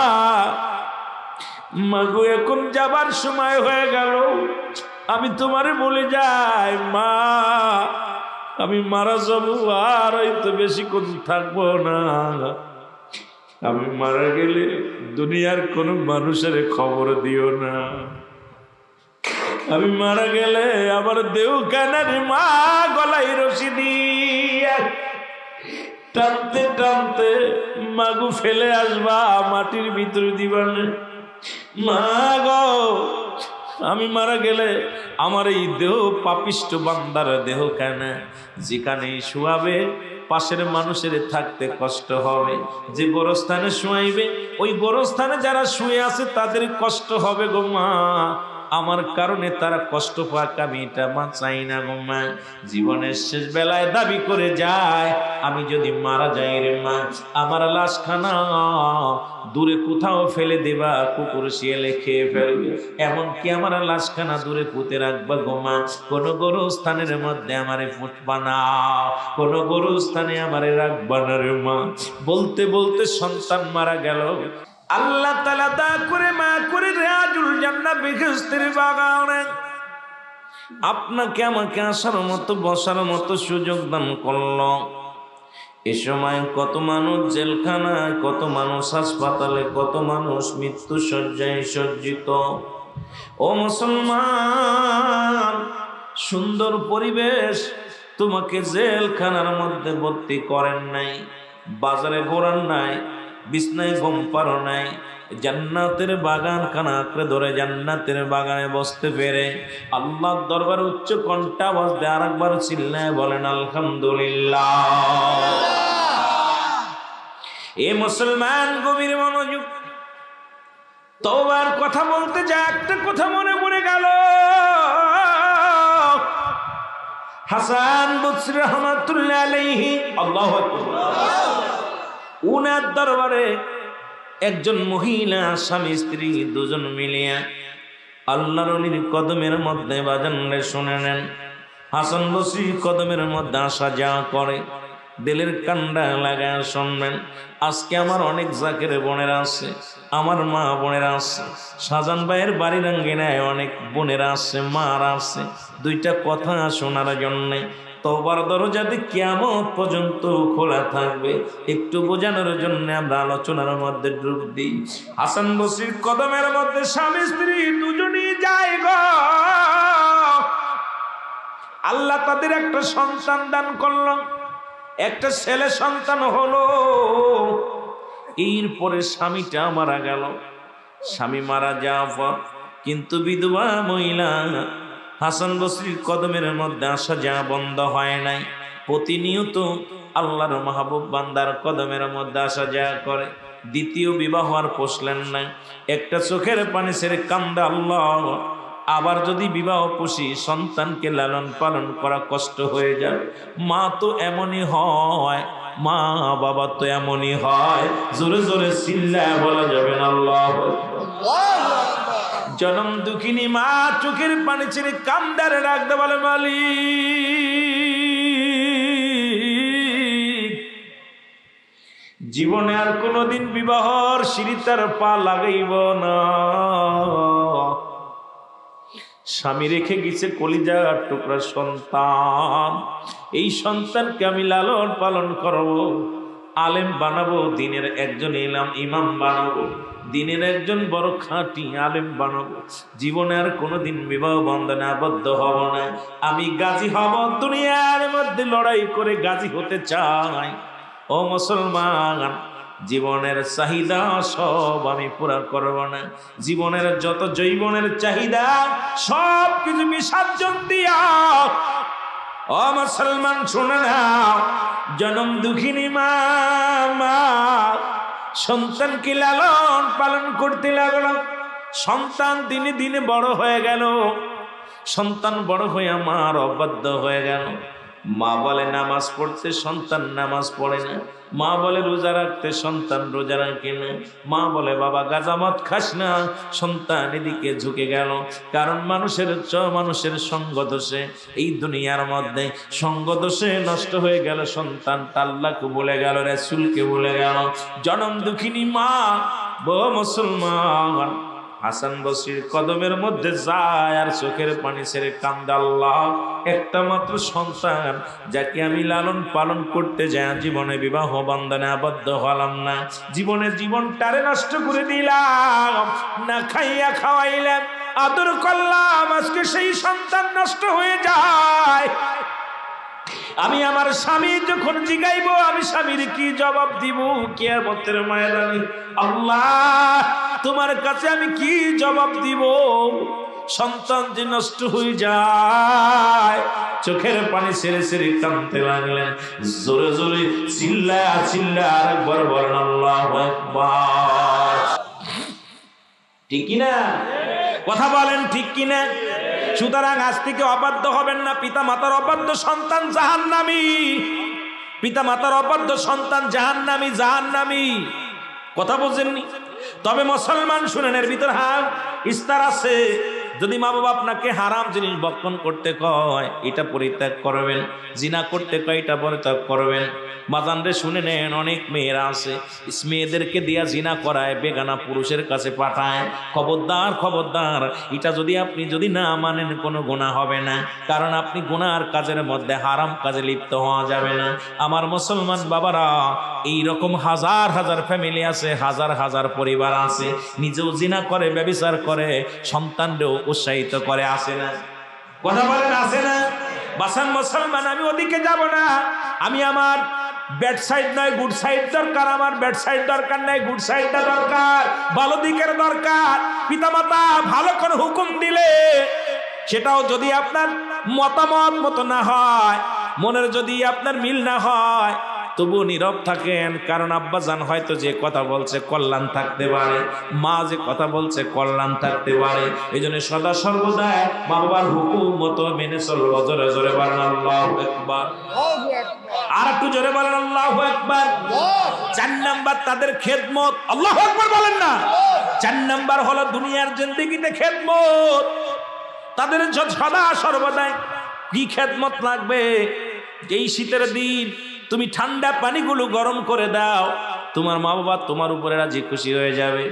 মাগো, এখন যাবার সময় হয়ে গেল, আমি তোমারে বলে যাই মা, আমি মারা যাবো, আর হয়তো বেশিক্ষণ থাকবো না। আমি মারা গেলে দুনিয়ার কোন মানুষের খবর দিও না। আমি মারা গেলে আমার দেহ কানার মা গলায় রশি দিয়ে টানতে টানতে মাগু ফেলে আসবা, মাটির ভিতরে দিবা না। মা গো, আমি মারা গেলে আমার এই দেহ পাপিষ্ট বান্দার দেহ কেন, যেখানে শুয়াবে পাশের মানুষের থাকতে কষ্ট হবে, যে গোরস্থানে শুয়াইবে ওই গোরস্থানে যারা শুয়ে আছে তাদের কষ্ট হবে গো মা, আমার কারণে তারা কষ্ট পাক, আমি এটা মা চাই না গো মা। জীবনের শেষ বেলায় দাবি করে যায়, আমি যদি মারা যাই রে মা, আমার লাশখানা দূরে কোথাও ফেলে দেবা, কুকুর শিয়ালে খেয়ে ফেলবে, এমনকি আমার লাশখানা দূরে পুঁতে রাখবা গো মা, কোন গোরস্থানের মধ্যে আমারে ফুটবা না, কোন গোরস্থানে আমারে রাখবা না রে মা। বলতে বলতে সন্তান মারা গেল। আল্লাহ তাআলা দা করে মা করে রিয়াজুল জান্নাহ বেহেশতের বাগানে আপনাকে আমাকে আসার মতো বসার মতো সুযোগ দান করলো। এ সময় কত মানুষ জেলখানায়, কত মানুষ হাসপাতালে, কত মানুষ মৃত্যু শয্যায় সজ্জিত। ও মুসলমান, সুন্দর পরিবেশ, তোমাকে জেলখানার মধ্যে ভর্তি করেন নাই, বাজারে ঘোরান নাই, বিছনায় ঘুম পারো নাই, জান্নাতের বাগান খানা আঁকড়ে ধরে জান্নাতের বাগানে বসতে পেরে আল্লাহর দরবারে উচ্চ কণ্ঠে আওয়াজ দিয়ে আরেকবার চিল্লায় বলেন আলহামদুলিল্লাহ। এ মুসলমান, গভীর মনোযোগ। তওবার কথা বলতে যা একটা কথা মনে পড়ে গেল। হাসান বসরি রাহমাতুল্লাহ আলাইহি, আল্লাহু আকবার, উনার দরবারে একজন মহিলা স্বামী স্ত্রী দুজন মিলিয়া আল্লাহর ওলির কদমের মধ্যে, বাজান রে শুনে নেন, হাসান বসরি কদমের মধ্যে আসা যাওয়া করে। রাতের বেলায় হাসান বসরি যখন কদমের মধ্যে বসে, আল্লাহর ওলির কদমের মধ্যে বসে, আল্লাহর ওলি ডাক দেয়, হাসান, দিলের কান্ডা লাগায় শুনবেন। আজকে আমার অনেক জাকের বোনেরা আছে, আমার মা বোনেরা আছে, শাহজাহান ভাইয়ের বাড়ির আঙ্গিনায় অনেক বোনেরা আছে, মারা আছে। দুইটা কথা শোনার জন্যে তওবার দরজাতে কিয়ামত পর্যন্ত খোলা থাকবে, একটু বোঝানোর জন্য আমরা আলোচনার মধ্যে ডুব দিই। হাসান বসরির কদমের মধ্যে স্বামী স্ত্রী দুজনই যায় গো। আল্লাহ তাদের একটা সন্তান দান করল, একটা ছেলে সন্তান হলো। এরপরে স্বামীটা মারা গেল। স্বামী মারা যাওয়ার পর কিন্তু বিধবা মহিলা হাসান বসরির কদমের মধ্যে আসা যাওয়া বন্ধ হয় নাই। প্রতিনিয়ত আল্লাহর মাহবুব বান্দার কদমের মধ্যে আসা যাওয়া করে। দ্বিতীয় বিবাহ আর পোষলেন না। একটা চোখের পানি ছেড়ে কান্দা, আল্লাহ আবার যদি বিবাহ পুষি সন্তানকে লালন পালন করা কষ্ট হয়ে যায়। মা তো এমনই হয়, মা বাবা তো এমনই হয়। জোরে জোরে চিল্লায় বলা যাবে না আল্লাহু আকবার। জনম দুঃখিনী মা চোখের পানি ছেড়ে কান্দারে রাখতে বলে, মালিক জীবনে আর কোনোদিন বিবাহর সিঁড়িতার পা লাগাইব না। স্বামী রেখে গেছে কলিজার টুকরা সন্তান, এই সন্তানকে আমি লালন পালন করব, আলেম বানাবো, দিনের একজন ইমাম বানাবো, দিনের একজন বড় খাঁটি আলেম বানাবো। জীবনে আর কোনোদিন বিবাহ বন্ধনে আবদ্ধ হব না। আমি গাজী হব, দুনিয়ার মধ্যে লড়াই করে গাজী হতে চাই। ও মুসলমান, জীবনের চাহিদা সব আমি পুরা করব না। জীবনের যত যৌবনের চাহিদা সব কিছু বিসর্জন দিয়া, ও মুসলমান শুনে নাও, জনম দুঃখিনী মা সন্তানকে লালন পালন করতে লাগলো। সন্তান দিনে দিনে বড় হয়ে গেল। সন্তান বড় হয়ে আমার অবাধ্য হয়ে গেল। মা বলে নামাজ পড়তে, সন্তান নামাজ পড়ে না। মা বলে রোজা রাখতে, সন্তান রোজা রাখে না। মা বলে বাবা গাঁজামদ খাস না, সন্তান এদিকে ঝুঁকে গেল। কারণ মানুষের সঙ্গ দোষে, এই দুনিয়ার মধ্যে সঙ্গ দোষে নষ্ট হয়ে গেল সন্তান। আল্লাহকে বলে গেল, রাসূলকে বলে গেল। জনম দুঃখিনী মা বো মুসলমান হাসান বসরির কদমের মধ্যে যায় আর চোখের পানি ছেড়ে কান্দে, আল্লাহ একটা মাত্র সন্তান যাকে আমি লালন পালন করতে যাই জীবনে বিবাহ বন্ধনে আবদ্ধ হলাম না, জীবনটারে নষ্ট করে দিলাম, না খাইয়া খাওয়াইলাম, আদর করলাম, আজকে সেই সন্তান নষ্ট হয়ে যায়। আমি আমার স্বামী যখন জিগাইব, আমি স্বামীর কি জবাব দিব কিয়ামতের ময়দানে? আল্লাহ তোমার কাছে আমি কি জবাব দিব? সন্তান যে নষ্ট হয়ে যায়। চোখের পানি ছেড়ে ছেড়ে কাঁদতে লাগলেন। জোরে জোরে চিল্লা আরেকবার বলেন আল্লাহু আকবার। ঠিক কিনা কথা বলেন, ঠিক কিনা? সুতরাং আজ থেকে অবাধ্য হবেন না। পিতা মাতার অবাধ্য সন্তান জাহান্নামী, পিতা মাতার অবাধ্য সন্তান জাহান্নামী। কথা বুঝেননি? তবে মুসলমান শুনেন, এর ভিতর ইস্তার আছে। যদি মা বাবা আপনাকে হারাম জিনিস ভক্ষণ করতে কয়, এটা পরিত্যাগ করবেন। জিনা করতে কয়, এটা পরিত্যাগ করবেন। বাজানরে শুনে নেন, অনেক মেয়েরা আছে মেয়েদেরকে দিয়া জিনা করায়, বেগানা পুরুষের কাছে পাঠায়। খবরদার, এটা আপনি যদি না মানেন কোনো গুনাহ হবে না। কারণ আপনি গুনার কাজের মধ্যে, হারাম কাজে লিপ্ত হওয়া যাবে না। আমার মুসলমান বাবারা, এইরকম হাজার হাজার ফ্যামিলি আছে, হাজার পরিবার আছে, নিজেও জিনা করে, ব্যভিচার করে, সন্তানরেও উৎসাহিত করে। আসে না? কথা বলেন, আসে না? বাসান মুসলমান, আমি ওদিকে যাব না। আমি আমার ব্যাড সাইড নয়, গুড সাইড দরকার। আমার ব্যাড সাইড দরকার নাই, গুড সাইডটা দরকার, ভালো দিকের দরকার। পিতামাতা ভালো করে হুকুম দিলে, সেটাও যদি আপনার মতামত মতো না হয়, মনের যদি আপনার মিল না হয়, তবু নীরব থাকেন। কারণ আব্বাজান হয়তো যে কথা বলছে কল্যাণ থাকতে পারে, মা যে কথা বলছে কল্যাণ থাকতে পারে। এই জন্য সদা সর্বদা মা বাবার হুকুম মতো মেনে চলবো। জোরে জোরে বলেন আল্লাহু আকবার। আর একটু জোরে বলেন আল্লাহু আকবার। 4 নাম্বার তাদের খেদমত। আল্লাহু আকবার বলেন না? 4 নাম্বার হলো দুনিয়ার জিন্দেগিতে খেদমত। তাদের সদা সর্বদাই কি খেদমত লাগবে? এই শীতের দিন তুমি ঠান্ডা পানিগুলো গরম করে দাও, তোমার মা বাবা তোমার উপরে রাজি খুশি হয়ে যাবে।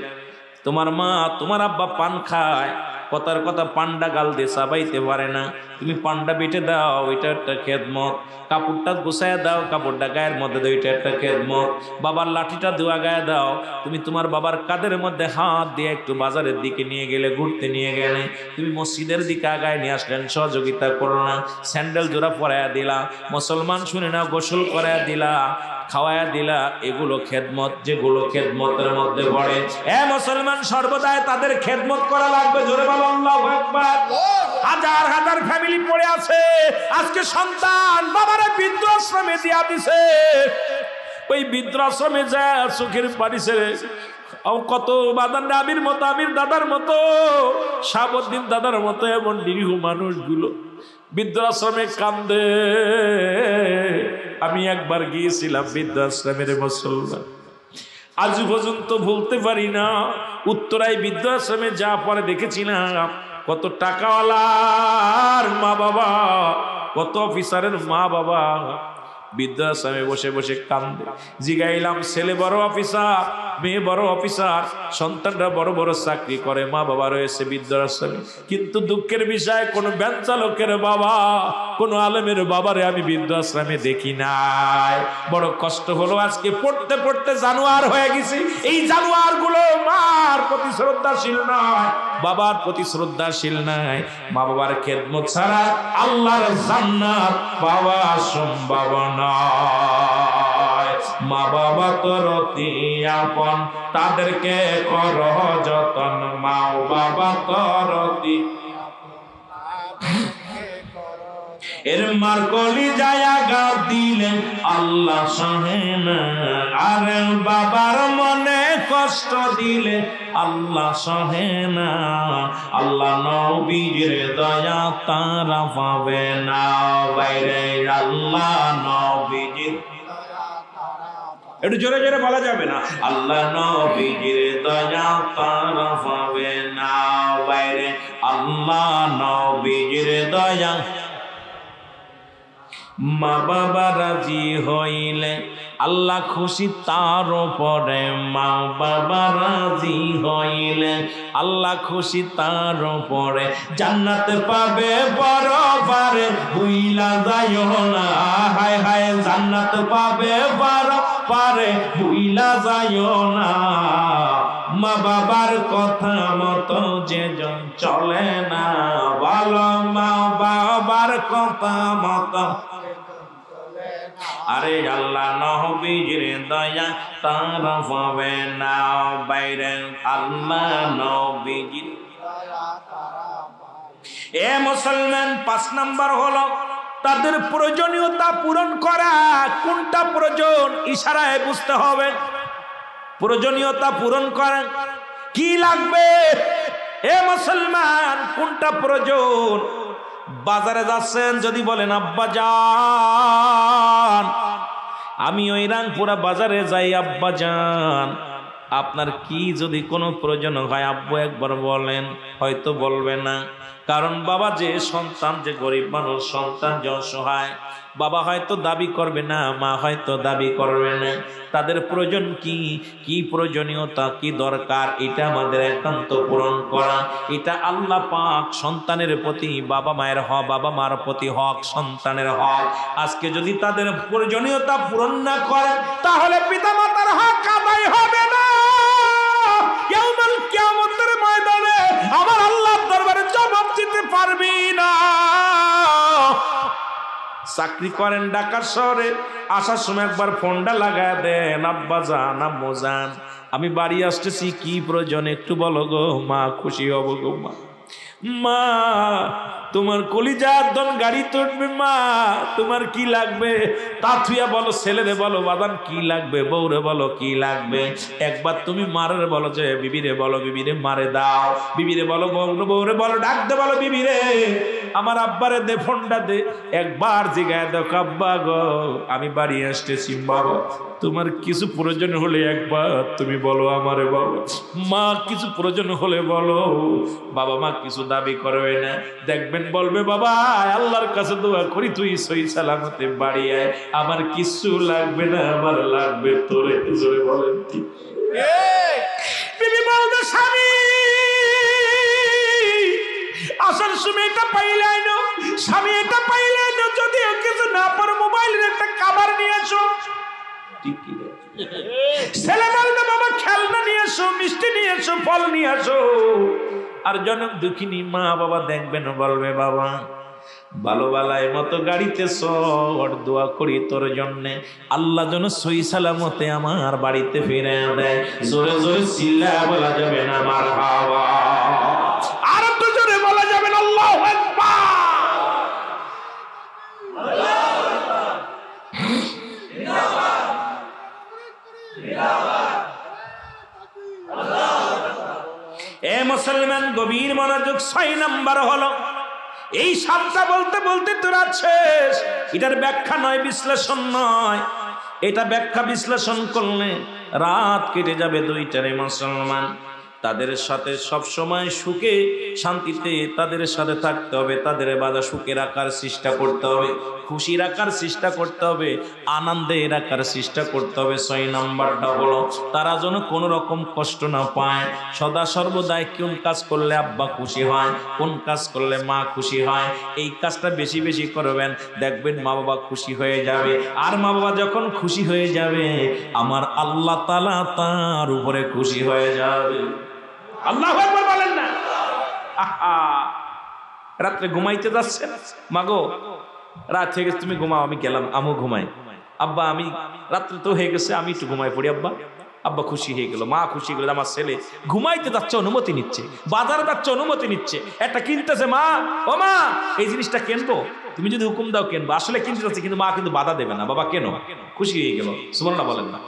তোমার মা তোমার আব্বা পান খায়, কথার কথা পান্ডা গাল দিয়ে চাবাইতে পারে না, তুমি পান্ডা বেটে দাও, এটা একটা খেদমত। কাপড়টা গুছায় দাও, কাপড়টা গায়ের মধ্যে দাও, এটা একটা খেদমত। বাবার লাঠিটা ধোয়া গায়ে দাও, তুমি তোমার বাবার কাঁধের মধ্যে হাত দিয়ে একটু বাজারের দিকে নিয়ে গেলে, ঘুরতে নিয়ে গেলে, তুমি মসজিদের দিকে আগায় নিয়ে আসলেন, সহযোগিতা করো না, স্যান্ডেল জোড়া পরাইয়া দিলা, মুসলমান শুনে না গোসল করাইয়া দিলা, খাওয়ায়া দিলা, এগুলো খেদমত, যেগুলো খেদমতের মধ্যে পড়ে। মুসলমান সর্বদাই তাদের খেদমত করা লাগবে। জোরে বলো আল্লাহু আকবার। হাজার হাজার ফ্যামিলি পড়ে আছে, আজকে সন্তান বাবারে বৃদ্ধাশ্রমে দিয়া দিছে, ওই বৃদ্ধাশ্রমে যায় চোখের পানি ছেড়ে কত বাদান আমির মতো, আমির দাদার মতো, শাহাবুদ্দিন দাদার মতো এমন নিরীহ মানুষগুলো বৃদ্ধাশ্রমে কান্দে। আমি একবার গিয়েছিলাম বৃদ্ধাশ্রমের, মুসলমান আজ পর্যন্ত ভুলতে পারি না। উত্তরায় বৃদ্ধাশ্রমে যা পরে দেখেছিলাম, কত টাকাওয়ালার মা বাবা, কত অফিসারের মা বাবা বৃদ্ধাশ্রমে বসে বসে কান্দে। জিগাইলাম, ছেলে বড় অফিসার, মেয়ে বড় অফিসার, সন্তানরা বড় বড় চাকরি করে, মা বাবা রয়েছে বৃদ্ধাশ্রমে, কিন্তু দুঃখের বিষয় কোন ভ্যান চালকের বাবা, কোন আলেমের বাবারে আমি বৃদ্ধাশ্রমে দেখি নাই। বড় কষ্ট হলো, আজকে পড়তে পড়তে জানোয়ার হয়ে গেছি। এই জানোয়ার গুলো মার প্রতি শ্রদ্ধাশীল নয়, বাবার প্রতি শ্রদ্ধাশীল নাই। মা বাবার খেদমত ছাড়া আল্লাহর জান্নাত পাওয়া সম্ভব নয়। মা বাবা তোর অতি আপন, তাদেরকে কর যতন, মা বাবা তোর অতি এর মার কলি যায়া গা দিলেন আল্লাহ সহে না, আর বাবার মনে কষ্ট দিলে আল্লাহ সহে না। আল্লাহ নবীর দয়া তারা পাবে না, বাইরে আল্লাহ নবীর, একটু জোরে জোরে বলা যাবে না, আল্লাহ নবীর দয়া তারা পাবে না, বাইরে আল্লাহ নবীর দয়া। মা বাবা রাজি হইলে আল্লাহ খুশি তার উপরে, মা বাবা রাজি হইলে আল্লাহ খুশি তার উপরে, জান্নাতে পাবে বড় পারে ভুইলা যাইও না, হায় হায় জান্নাত পাবে বড় পারে ভুইলা যাইও না। মা বাবার কথা মতো যে চলে না, বলো মা বাবার কথা মতো, আরে আল্লাহ নবীর দয়া তারা পাবে না, বাইরে আল্লাহ নবীর। এ মুসলমান, 5 নাম্বার হলো তাদের প্রয়োজনীয়তা পূরণ করা। কোনটা প্রয়োজন ইশারায় বুঝতে হবে। প্রয়োজনীয়তা পূরণ করা, কি লাগবে এ মুসলমান, কোনটা প্রয়োজন। বাজারে যাচ্ছেন, যদি বলেন আব্বা যান আমি ওই রাংপুরা বাজারে যাই, আব্বা যান আপনার কি যদি কোনো প্রয়োজন হয় আব্বু একবার বলেন, হয়তো বলবে না, কারণ বাবা যে সন্তান, যে গরিব মানুষ, সন্তান যে অসহায়, বাবা হয়তো দাবি করবে না, মা হয়তো দাবি করবে না। তাদের প্রয়োজন কি, কি প্রয়োজনীয়তা, কি দরকার, এটা আমাদের একান্ত পূরণ করা। এটা আল্লাহ পাক সন্তানের প্রতি, বাবা মায়ের হক, বাবা মার প্রতি হক, সন্তানের হক। আজকে যদি তাদের প্রয়োজনীয়তা পূরণ না করেন, তাহলে পিতা মাতার হক আদায় হবে না। ইয়াউমুল কিয়ামতের ময়দানে আমার আল্লাহর দরবারে জবাব দিতে পারবি না। চাকরি করেন ঢাকা শহরে, আসার সময় একবার ফোনটা লাগায় দেন, আব্বা জান আম্মু জান আমি বাড়ি আসতেছি, কি প্রয়োজন একটু বলো গো মা, খুশি হব গো মা। মা তোমার কলিজার দন গাড়ি তুলবে, মা তোমার কি লাগবে তা থুইয়া বলো, ছেলেরে বলো বাদান কি লাগবে, বউরে বলো কি লাগবে। একবার তুমি মারের বলো যে বিবিরে বলো, বিবিরে মারে দাও, বিবিরে বলো বউরে বলো, ডাকতে বলো বিবিরে, আমার আব্বারে দে, ফোনটা দে, একবার জিগায় দেখো আব্বা গো আমি বাড়ি আসতেছি, বাবা তোমার কিছু প্রয়োজন হলে একবার তুমি বলো আমারে বাবা, মা কিছু প্রয়োজন হলে বলো, বাবা মা কিছু দাবি করবে না, দেখবেন বলবে বাবা আল্লাহর কাছে দোয়া করি তুই সহি সালামতে বাড়ি আয়, আমার কিছু লাগবে না, আমার লাগবে তোরে। জোরে বলেন ঠিক। বিবি বলবে স্বামী আসার সময় এটা পাইলাই না, স্বামী এটা পাইলাই না, যদি কিছু না পারো মোবাইলের একটা কভার নিয়ে আসো। ঠিক কি ছেলে বলবে বাবা খেলনা নিয়ে আসো, মিষ্টি নিয়ে আসো, ফল নিয়ে আসো। আর জনক দুঃখিনী মা বাবা দেখবেন বলবে বাবা ভালো বালাই মতো গাড়িতে সর, দোয়া করি তোর জন্যে আল্লাহ যেন সহি সালামতে আমার বাড়িতে ফিরে দেয়। জোরে জোরে চিল্লা বলা যাবে না মারহাবা, আর একটু জোরে বলা যাবে না আল্লাহু আকবার। এ মুসলমান গভীর মনোযোগ, 6 নাম্বার হলো এই শব্দটা বলতে বলতে তোরা শেষ। এটার ব্যাখ্যা নয়, বিশ্লেষণ নয়, এটা ব্যাখ্যা বিশ্লেষণ করলে রাত কেটে যাবে। দুইটারে মুসলমান তাদের সাথে সব সময় সুখে শান্তিতে তাদের সাথে থাকতে হবে, তাদের বাধা সুখে রাখার চেষ্টা করতে হবে, খুশি রাখার চেষ্টা করতে হবে, আনন্দে রাখার চেষ্টা করতে হবে। 6 নাম্বারটা হলো তারা যেন কোনো রকম কষ্ট না পায়। সদা সর্বদাই কোন কাজ করলে আব্বা খুশি হয়, কোন কাজ করলে মা খুশি হয়, এই কাজটা বেশি বেশি করবেন, দেখবেন মা বাবা খুশি হয়ে যাবে। আর মা বাবা যখন খুশি হয়ে যাবে আমার আল্লাহ তাআলা তার উপরে খুশি হয়ে যাবে। আল্লাহু আকবার বলেন না। আহা রাতে ঘুমাইতে যাচ্ছে, মাগো রাত হয়ে গেছে তুমি ঘুমাও, আমি গেলাম, আমু ঘুমাই। আব্বা আমি রাত্রে তো হয়ে গেছে, আমি একটু ঘুমাই পড়ি। আব্বা আব্বা খুশি হয়ে গেল, মা খুশি হয়ে গেল, আমার ছেলে ঘুমাইতে যাচ্ছে অনুমতি নিচ্ছে, বাজারে যাচ্ছে অনুমতি নিচ্ছে, একটা কিনতেছে, মা ও মা এই জিনিসটা কিনবো, তুমি যদি হুকুম দাও কিনবো। আসলে কিনতে যাচ্ছে কিন্তু মা কিন্তু বাধা দেবে না, বাবা কেন, খুশি হয়ে গেল। সুবহানাল্লাহ বলেন না।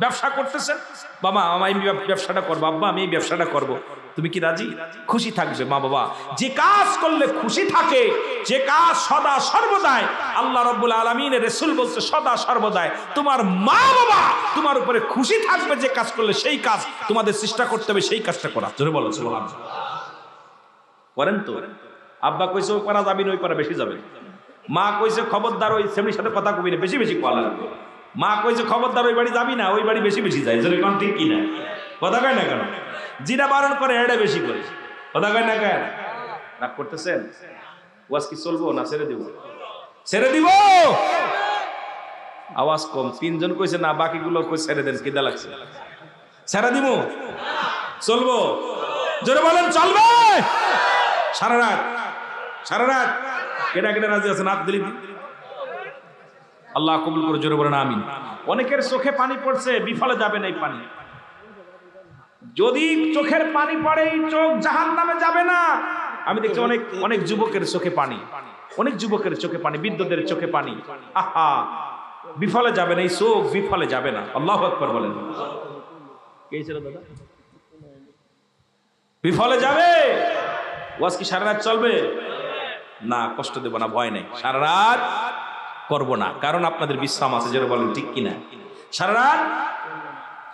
ব্যবসা করতেছেন, বাবা আমি ব্যবসাটা করবো, আব্বা আমি এই ব্যবসাটা করবো, তুমি কি রাজি? খুশি থাকবে মা বাবা। যে কাজ করলে খুশি থাকে, যে কাজ সদা সর্বদাই, আল্লাহ রাব্বুল আলামিনের রাসূল বলছে সদা সর্বদাই তোমার মা বাবা তোমার উপরে খুশি থাকবে, যে কাজ করলে সেই কাজ তোমাদের চেষ্টা করতে হবে সেই কাজটা করা। জোরে বলো সুবহানাল্লাহ। করেন তো? আব্বা কইছে ওই পারা যাবি না, ওই পারা বেশি যাবে। মা কইছে খবরদার ওই সেমনির সাথে কথা কবি না, বেশি বেশি কোয়া লাগবে। মা কইছে খবরদার ওই বাড়ি যাবি না, ওই বাড়ি বেশি বেশি যায়। জোরে কোন ঠিক কি না? কথা কয় না কেন? যেটা বারণ করে এটা বেশি করে, কথা কয় না কেন? রাগ করতেছেন? ওয়াজ কি চলবো না ছেড়ে দিব? ছেড়ে দিব। আওয়াজ কম, 3 জন কইছে না, বাকিগুলো কই ছেড়ে দেন, কিদা লাগছে? ছেড়ে দিব, চলবো? জোরে বলেন চলবে? সারা রাত, সারা রাত কেডা কেডা রাজি আছেন? হাত দিলি। আল্লাহ কবুল করে, জোরে বলেন আমিন। অনেকের চোখে পানি পড়ছে, বিফলে যাবে না এই পানি। যদি চোখের পানি পড়ে এই চোখ জাহান্নামে যাবে না। আমি দেখছি অনেক অনেক যুবকের চোখে পানি, অনেক যুবকের চোখে পানি, বিদ্যুতের চোখে পানি। আহা বিফলে যাবে না, এই চোখ বিফলে যাবে না। আল্লাহু আকবার বলেন। কে ছিল দাদা? বিফলে যাবে। ওয়াজ কি সারা রাত চলবে? না, কষ্ট দেব না, ভয় নেই, সারা রাত করব না, কারণ আপনাদের বিশ্রাম আছে। যেটা বলেন ঠিক কিনা? সারা রাত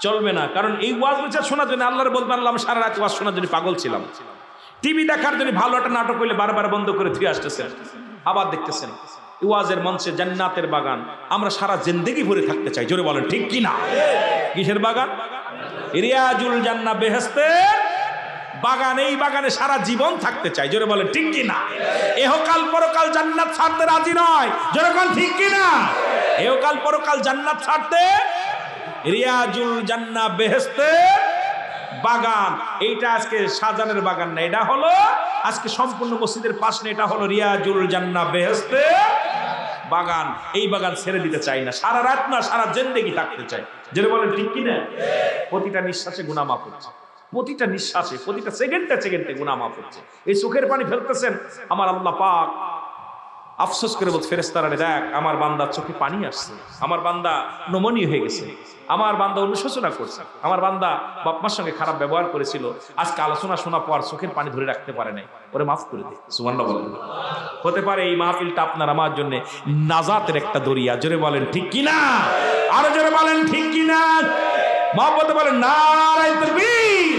চলবে না, কারণ এই ওয়াজ বিচার শোনার জন্য আল্লাহর বলবেন আল্লাহ আমি সারা রাত ওয়াজ শোনার জন্য পাগল ছিলাম। টিভি দেখার জন্য ভালো একটা নাটক হইলে বারবার বন্ধ করে ধুয়ে আসতেছেন, আবার দেখতেছেন। ওয়াজের মঞ্চে জান্নাতের বাগান, আমরা সারা জিন্দেগি ভরে থাকতে চাই। জোরে বলেন ঠিক কিনা? কিসের বাগান? রিয়াজুল জান্নাহ, বেহেশতের বাগান। এই বাগানে সারা জীবন থাকতে চাই। জোরে বলেন ঠিক কিনা? এহকাল পরকাল জান্নাত ছাড়তে রাজি নয়। জোরে বলেন ঠিক কিনা? এহকাল পরকাল জান্নাত ছাড়তে রিয়াজুল জান্নাহ, বেহেশতের বাগান। এইটা আজকে শাহজাহানের বাগান না, এটা হলো আজকে সম্পূর্ণ মসজিদের পাশ না, এটা হলো রিয়াজুল জান্নাহ, বেহেশতের বাগান। এই বাগান ছেড়ে দিতে চাই না, সারা রাত না, সারা জিন্দেগি থাকতে চাই। যেটা বলেন ঠিক কিনা? প্রতিটা নিঃশ্বাসে গুনাহ মাফ হচ্ছে, প্রতিটা নিঃশ্বাসে, প্রতিটা সেকেন্ডে সেকেন্ডে গুনাহ মাফ হচ্ছে। এই চোখের পানি ফেলতেছেন, আমার আল্লাহ পাক আফসোস করে বলছে ফেরেশতারা দেখ আমার বান্দার চোখে পানি আসছে, আমার বান্দা নমনীয় হয়ে গেছে, আমার বান্দা অনুশোচনা করছে, আমার বান্দা বাপ মার সঙ্গে খারাপ ব্যবহার করেছিল, আজকে আলোচনা শোনা পর চোখের পানি ধরে রাখতে পারে নাই, ওরে মাফ করে দে। সুবহানাল্লাহ বলেন। হতে পারে এই মাহফিলটা আপনার আমার জন্য নাজাতের একটা দরিয়া। জোরে বলেন ঠিক কিনা, আরো জোরে বলেন ঠিক কিনা। মহব্বতে বলেন নারায়ে তাকবীর,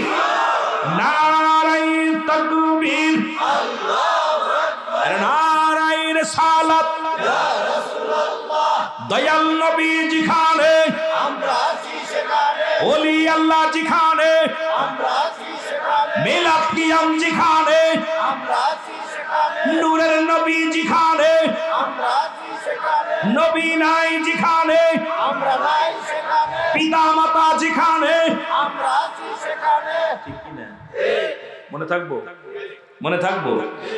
নারায়ে তাকবীর, আল্লাহু আকবার, নারায়ে রিসালাত, ইয়া রাসূলুল্লাহ। দয়াল নবী যেখানে আমরা আছি সেখানে, ওলি আল্লাহ যেখানে আমরা আছি সেখানে, মিলাদ কিয়াম যেখানে আমরা আছি সেখানে, নূরের নবী যেখানে আমরা আছি সেখানে, নবী নাই যেখানে আমরা নাই সেখানে, পিতা মাতা যেখানে আমরা আছি সেখানে। ঠিক কি না? মনে থাকবো, মনে থাকবো।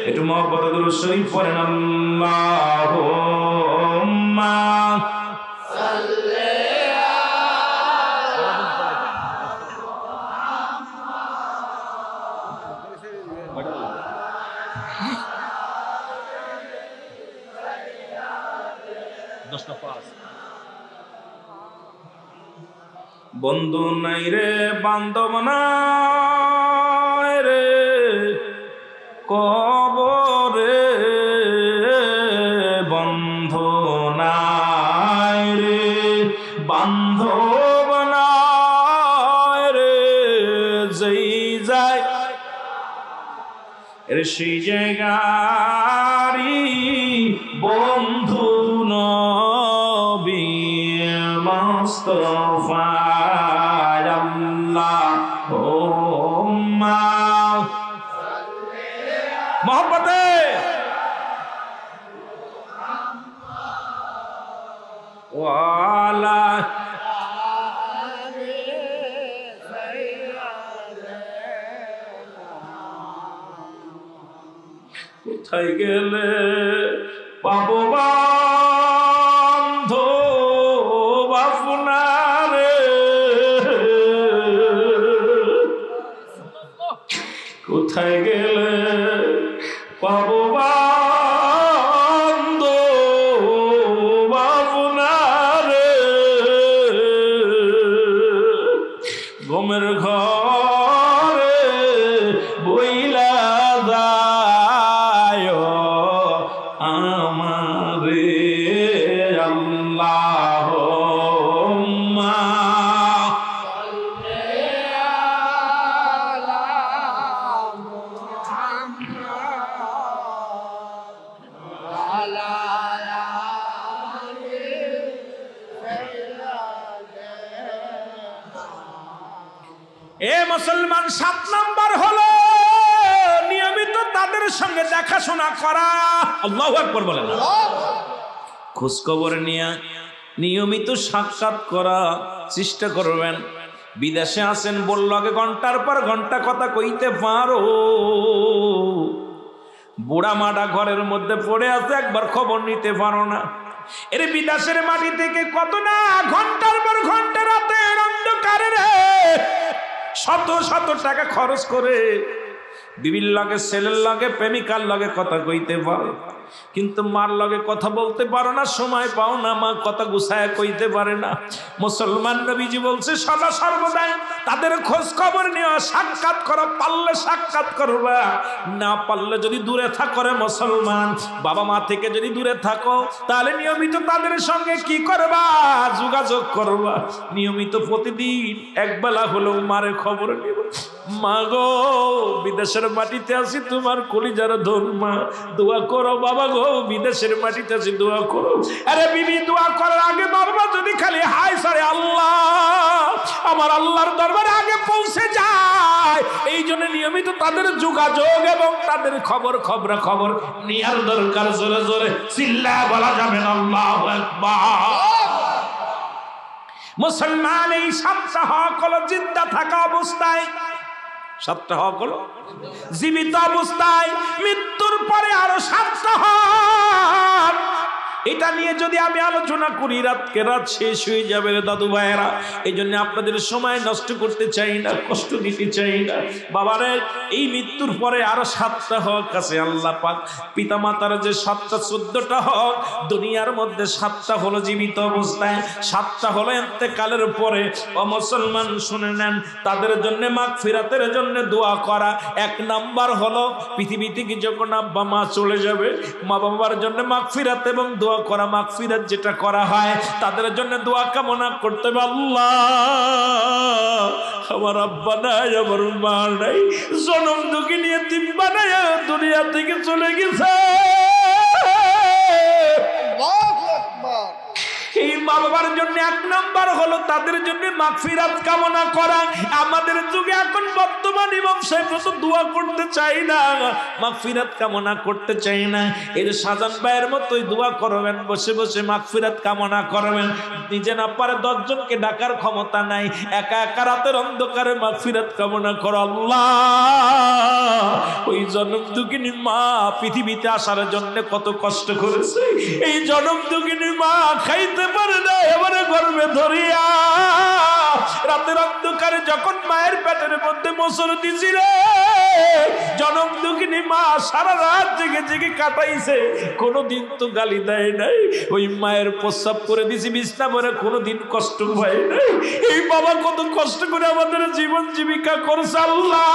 একটু মহব্বতে দুরূদ শরীফ পড়েন। আল্লাহুম্মা সাল্লি বন্ধু নাই রে বান্ধব নাই রে কবরে, বন্ধু নাই রে বান্ধব নাই রে, যেই যায় সেই জায়গারি বন্ধু নবী মুস্তাফা। আল্লাহুম্মা মোহব্বতে ওয়ালা কোথায় গেলে পাবো বান্ধব আপনারে, কোথায় গেলে পাবো বান্ধব আপনারে, গমের ঘরে বইলা যায় আমারে। আল্লাহুম্মা এ মুসলমান, 7 নাম্বার হলো নিয়মিত তাদের সঙ্গে দেখাশোনা করা। আল্লাহু আকবার বলেন। খোঁজ খবর নিয়ে নিয়মিত সাক্ষাৎ করা চেষ্টা করবেন। বিদেশে আছেন, বলল আগে ঘন্টার পর ঘন্টা কথা কইতে পারো, বুড়া মাডা ঘরের মধ্যে পড়ে আছে, একবার খবর নিতে পারো না। এর বিদেশের মাটি থেকে কত না ঘন্টার পর ঘন্টা রাতের অন্ধকারে রে শত শত টাকা খরচ করে বিবির লগে, ছেলের লগে, প্রেমিকার লগে কথা কইতে পারো, কিন্তু মার লগে কথা বলতে পারো না, সময় পাও না, মা কথা গুছায় কইতে পারে না। মুসলমান নবীজি বলছে সদা সর্বদাই তাদের খোঁজ খবর নেওয়া, সাক্ষাৎ করো, পারলে সাক্ষাৎ করবা, না পারলে যদি দূরে থাকো রে মুসলমান, বাবা মা থেকে যদি দূরে থাকো, তাহলে নিয়মিত তাদের সঙ্গে কি করবা? যোগাযোগ করবা। নিয়মিত প্রতিদিন একবেলা হলেও মারে খবর নেব। মা গো, বিদেশের মাটিতে আছি, তোমার কলিজার ধন মা, দোয়া করো। বাবা গো, বিদেশের মাটিতে আছি, দোয়া করো। আরে বিবি, দোয়া করার আগে বাবা যদি খালি হাই সারে আল্লাহ, আমার আল্লাহর দরবারে আগে পৌঁছে যায়। এই জন্য নিয়মিত তাদের যোগাযোগ এবং তাদের খবর খবর নেয়ার দরকার। জোরে জোরে চিল্লায় বলা যাবে না আল্লাহু আকবার। মুসলমান, এই 7টা হক হলো জিন্দা থাকা অবস্থায়, 7টা হক হলো জীবিত অবস্থায়। মৃত্যুর পরে আরো 7টা হক এটা নিয়ে যদি আমি আলোচনা করি রাতকে রাত শেষ হয়ে যাবে রে দাদু ভাইয়েরা। এই জন্য আপনাদের সময় নষ্ট করতে চাই না, কষ্ট দিতে চাই না। বাবারে এই মৃত্যুর পরে আরো 7টা হক আছে আল্লাহ পাক পিতা মাতার যে 7টা 14টা হক, দুনিয়ার মধ্যে 7টা হলো জীবিত অবস্থায়, 7টা হলো ইন্তেকালের পরে। ও মুসলমান শুনে নেন, তাদের জন্য মাগফিরাতের জন্য দোয়া করা। 1 নাম্বার হলো পৃথিবী থেকে যখন আব্বা মা চলে যাবে, মা বাবার জন্য মাগফিরাত এবং দোয়া করা। মাগফিরাত যেটা করা হয় তাদের জন্য দোয়া কামনা করতে হবে, আল্লাহ আমার আব্বা নাই, আমার মা নাই, জনম দুঃখী নিয়ে তিন বানায় দুনিয়া থেকে চলে গেছে। এই মা বাবার জন্য 1 নাম্বার হলো তাদের জন্য মাগফিরাত কামনা করা। আমাদের যুগে এখন বর্তমান ইমাম সাহেব তো দোয়া করতে চাই না, মাগফিরাত কামনা করতে চাই না। এর শাহজাহান ভাইয়ের মতোই দোয়া করবেন, বসে বসে মাগফিরাত কামনা করবেন। নিজে না পারে 10 জনকে ডাকার ক্ষমতা নাই, একা একা রাতের অন্ধকারে মাগফিরাত কামনা করো, আল্লাহ ওই জনম দুঃখিনী মা পৃথিবীতে আসার জন্য কত কষ্ট করেছে, এই জনম দুঃখিনী মা খাইতে পারে না, এবারে গর্বে ধরিয়া রাতের অন্ধকারে যখন মায়ের পেটের মধ্যে মোচড় দিছিল, জনম দুঃখিনী মা সারা রাত জেগে জেগে কাটাইছে, কোনোদিন তো গালি দেয় নাই। ওই মায়ের প্রস্রাব করে দিছি বিছনা ভরে, কোনোদিন কষ্ট হয় নাই। এই বাবা কত কষ্ট করে আমাদের জীবন জীবিকা করছে আল্লাহ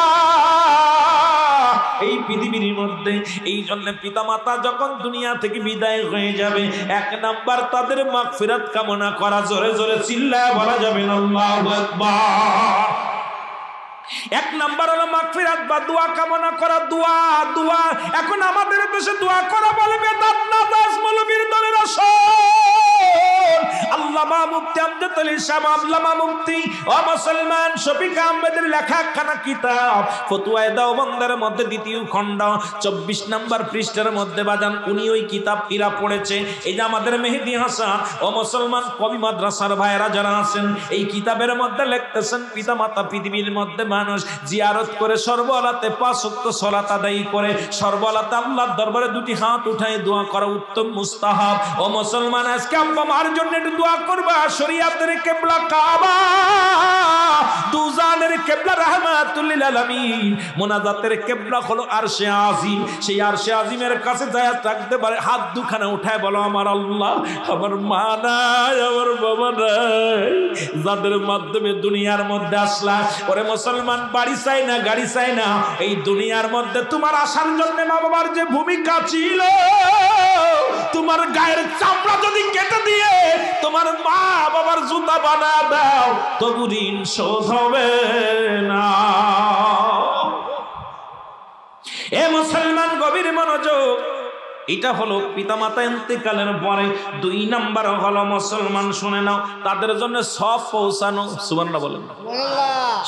এই পৃথিবীর মধ্যে। এই জন্য পিতা মাতা যখন দুনিয়া থেকে বিদায় হয়ে যাবে, 1 নাম্বার তাদের মাগফিরাত কামনা করা। জোরে জোরে চিল্লায় বলা যাবে আল্লাহু আকবার। 1 নাম্বার হলো মাগফিরাত বা দোয়া কামনা করা। দোয়া দোয়া এখন আমাদের দেশে দোয়া করা বলে বেদাত না, দাস মৌলবীর দলের আসল। আল্লামা মুফতি আমজাদ আলী সাহেব, আল্লামা মুফতি ও মুসলমান শফিক আহমেদের লেখা একখানা কিতাব ফতোয়ায়ে দেওবন্দের মধ্যে 2য় খণ্ড 24 নম্বর পৃষ্ঠার মধ্যে বাজান উনি ওই কিতাব ইরা পড়েছে। এই যে আমাদের মেহেদী হাসান ও মুসলমান কবি মাদ্রাসার ভাইয়েরা যারা আছেন, এই কিতাবের মধ্যে লিখতেছেন পিতা মাতা পৃথিবীর মধ্যে মানুষ জিয়ারত করে সর্বলাতে 5 ওয়াক্ত সালাত আদায় করে, সর্বলাতে আল্লাহর দরবারে 2টি হাত উঠায় দোয়া করা উত্তম মুস্তাহাব। ও মুসলমান আজকে আব্বা মার জন্য একটু দোয়া করবা। শরীয়তের কিবলা কাবা, দুজানের কিবলা রাহমাতুল লিল আলামিন, মুনাজাতের কিবলা হলো আরশে আজিম। সেই আরশে আজিমের কাছে যায় থাকতে পারে, হাত দুখানা উঠায় বলো আমার আল্লাহ আমার মা নাই, আমার বাবা নাই, যাদের মাধ্যমে দুনিয়ার মধ্যে আসলা। ওরে মুসলমান বাড়ি চাই না, গাড়ি চাই না, এই দুনিয়ার মধ্যে তোমার আসার জন্য মা বাবার যে ভূমিকা ছিল, তোমার গায়ের চামড়া যদি কেটে দিয়ে তোমার মা বাবার জুতা বানা দাও, তবু ঋণ শোধ হবে না। এ মুসলমান গভীর মনোযোগ, এটা হলো পিতামাতা ইন্তেকালের পরে। 2 নাম্বার হলো মুসলমান শুনে নাও, তাদের জন্য সব পৌঁছানো। সুবহানাল্লাহ বলেন।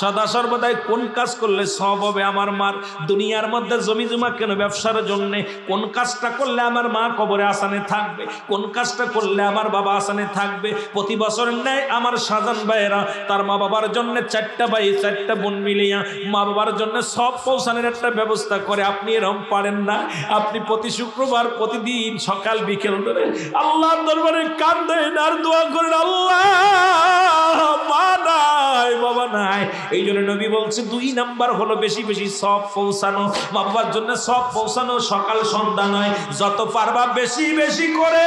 সদা সর্বদাই কোন কাজ করলে সব হবে আমার মার? দুনিয়ার মধ্যে জমি জমা কেন? ব্যবসার জন্য। কোন কাজটা করলে আমার মা কবরে আসানে থাকবে? কোন কাজটা করলে আমার বাবা আসানে থাকবে? প্রতি বছর নেয় আমার শাহজাহান ভাইয়েরা তার মা বাবার জন্য 4টা ভাই 4টা বোন মিলিয়া মা বাবার জন্য সব পৌঁছানোর একটা ব্যবস্থা করে। আপনি এরকম পারেন না? আপনি প্রতি শুক্রবার প্রতিদিন সকাল বিকেল ধরে আল্লাহর দরবারে কাঁদেন আর দোয়া করেন, আল্লাহ মা নাই বাবা নাই। এই জন্য নবী বলছে 2 নাম্বার হলো বেশি বেশি সব পৌঁছানো। মা বাবার জন্য সব পৌঁছানো সকাল সন্ধ্যা নয়, যত পারবা বেশি বেশি করে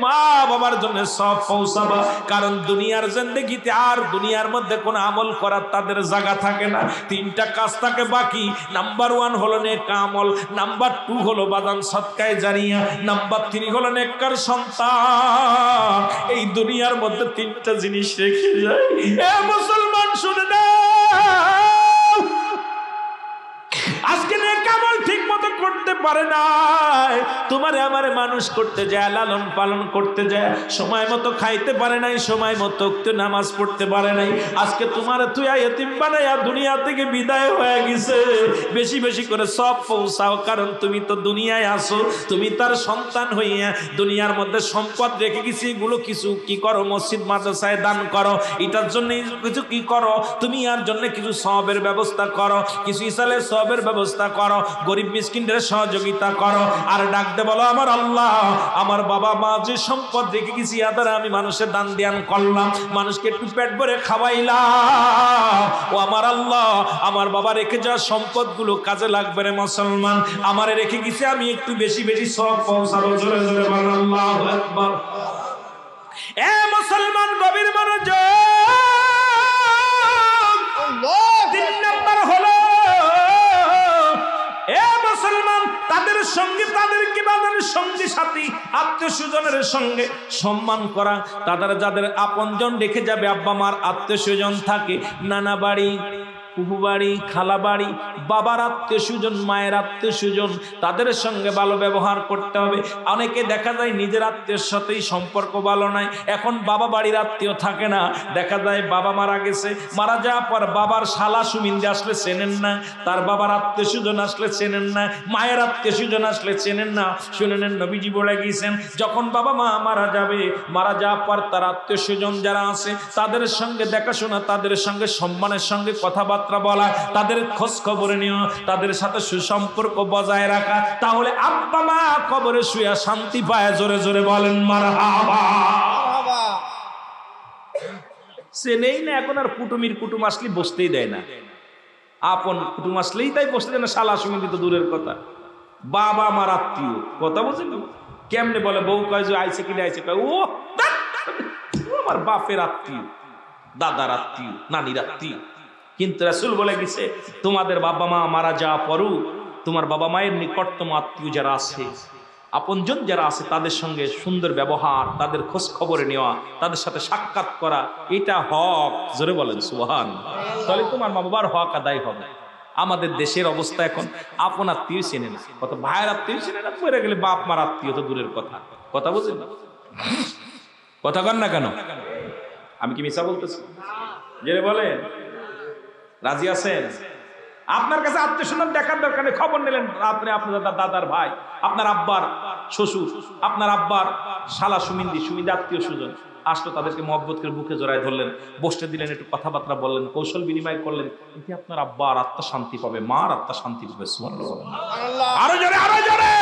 মা বাবার জন্য সব পৌঁছাবা। কারণ দুনিয়ার জিন্দেগিতে আর দুনিয়ার মধ্যে কোনো আমল করার তাদের জায়গা থাকে না। 3টা কাজ থাকে বাকি। নাম্বার 1 হলো নেক আমল, নাম্বার 2 হলো বাদান সদকায়ে জারিয়া, নাম্বার 3 হলো নেককার সন্তান। এই দুনিয়ার মধ্যে 3টা জিনিস রেখে যায়। এ মুসলমান শুনে না, আজকে নেক আমল ঠিক মতো করতে পারে না, তোমারে আমারে মানুষ করতে যায়, লালন পালন করতে যায়, সময় মতো খাইতে পারে নাই, সময় মতো নামাজ পড়তে পারে নাই। আজকে তোমারে তুই এতিম বানাইয়া দুনিয়া থেকে বিদায় হয়ে গেছে। বেশি বেশি করে সব পৌঁছাও, কারণ তুমি তো দুনিয়ায় আসো, তুমি তার সন্তান হইয়া দুনিয়ার মধ্যে সম্পদ রেখে গেছি। এগুলো কিছু কি করো? মসজিদ মাদ্রাসায় দান করো। এটার জন্য কিছু কি করো? তুমি আর জন্য কিছু সওয়াবের ব্যবস্থা করো, কিছু ইসালে সওয়াবের ব্যবস্থা করো, গরিব মিসকিনদের সহযোগিতা সহযোগিতা করো। আর ডাকতে বলো, আমার আল্লাহ, আমার বাবা মা যে সম্পদ রেখে গেছি আদারে আমি মানুষের দান দিয়ান করলাম, মানুষকে একটু পেট ভরে খাওয়াইলাম। ও আমার আল্লাহ, আমার বাবা রেখে যাওয়া সম্পদগুলো কাজে লাগবে রে মুসলমান, আমারে রেখে গেছি আমি একটু বেশি বেশি সব পৌঁছাবো। জোরে জোরে বলেন আল্লাহু আকবার। এ মুসলমান গভীর মনোযোগ। 3 নাম্বার হলো, এ মুসলমান তাদের সঙ্গে তাদেরকে বাঁধার সঙ্গী সাথী আত্মীয় স্বজনের সঙ্গে সম্মান করা। তাদের যাদের আপনজন রেখে যাবে, আব্বা মার আত্মীয় স্বজন থাকে, নানা বাড়ি, ফুফু বাড়ি, খালা বাড়ি, বাবার আত্মীয় স্বজন, মায়ের আত্মীয় স্বজন, তাদের সঙ্গে ভালো ব্যবহার করতে হবে। অনেকে দেখা যায় নিজের আত্মীয়ের সাথেই সম্পর্ক ভালো নাই, এখন বাবা বাড়ির আত্মীয় থাকে না। দেখা যায় বাবা মারা গেছে, মারা যাওয়ার পর বাবার শালা সুমিন্দে আসলে চেনেন না, তার বাবার আত্মীয় স্বজন আসলে চেনেন না, মায়ের আত্মীয় স্বজন আসলে চেনেন না। শুনে নেন, নবীজি বলে গিয়েছেন, যখন বাবা মা মারা যাবে, মারা যাওয়ার পর তার আত্মীয় স্বজন যারা আছে তাদের সঙ্গে দেখাশোনা, তাদের সঙ্গে সম্মানের সঙ্গে কথাবার্তা বলা, তাদের খোঁজ খবর নিও, তাদের সাথে সুসম্পর্ক বজায় রাখা, তাহলে আব্বা মা কবরে শুয়ে শান্তি পায়। জোরে জোরে বলেন মারহাবা। চেনেই না এখন আর কুটুমির কুটুম আসলে বসতেই দেয় না, আপন কুটুম আসলেই তাই বসতে দেয় না, শালা সুমিন্দি তো দূরের কথা, বাবা আমার আত্মীয় কথা বুঝেন কেমনে বলে, বউ কয় যে আইছে কিনা আইছে, কয় ও আমার বাপের আত্মীয়, দাদার আত্মীয়, নানির আত্মীয়। কিন্তু রাসূল বলে গেছে, তোমাদের বাবা মা মারা যাওয়া পরও তোমার বাবা মায়ের নিকটতম আত্মীয় যারা আছে, আপনজন যারা আছে, তাদের সঙ্গে সুন্দর ব্যবহার, তাদের খোঁজ খবরে নেওয়া, তাদের সাথে সাক্ষাৎ করা, এটা হক। জোরে বলেন সুবহানাল্লাহ। তাহলে তোমার মা বাবার হক আদায় হবে। আমাদের দেশের অবস্থা এখন আপন আত্মীয় চেনে না, কত ভাইয়ের আত্মীয় চেনে না, মরে গেলে বাপ মার আত্মীয় তো দূরের কথা। কথা বুঝেন, কথা কন না কেন? আমি কি মিছা বলতেছি? জেনে বলেন, রাজি আছেন? আপনার কাছে আত্মীয় স্বজন দেখার দরকার নেই, খবর নিলেন, আপনি আপনার দাদার ভাই, আপনার আব্বার শ্বশুর, আপনার আব্বার শালা সুমিন্দি, সুমিন্দি আত্মীয় স্বজন আসলো, তাদেরকে মহব্বত করে বুকে জড়ায় ধরলেন, বসতে দিলেন, একটু কথাবার্তা বললেন, কৌশল বিনিময় করলেন, এতে আপনার আব্বার আত্মা শান্তি পাবে, মার আত্মা শান্তি পাবে। সুবহানাল্লাহ। আরো জোরে, আরো জোরে।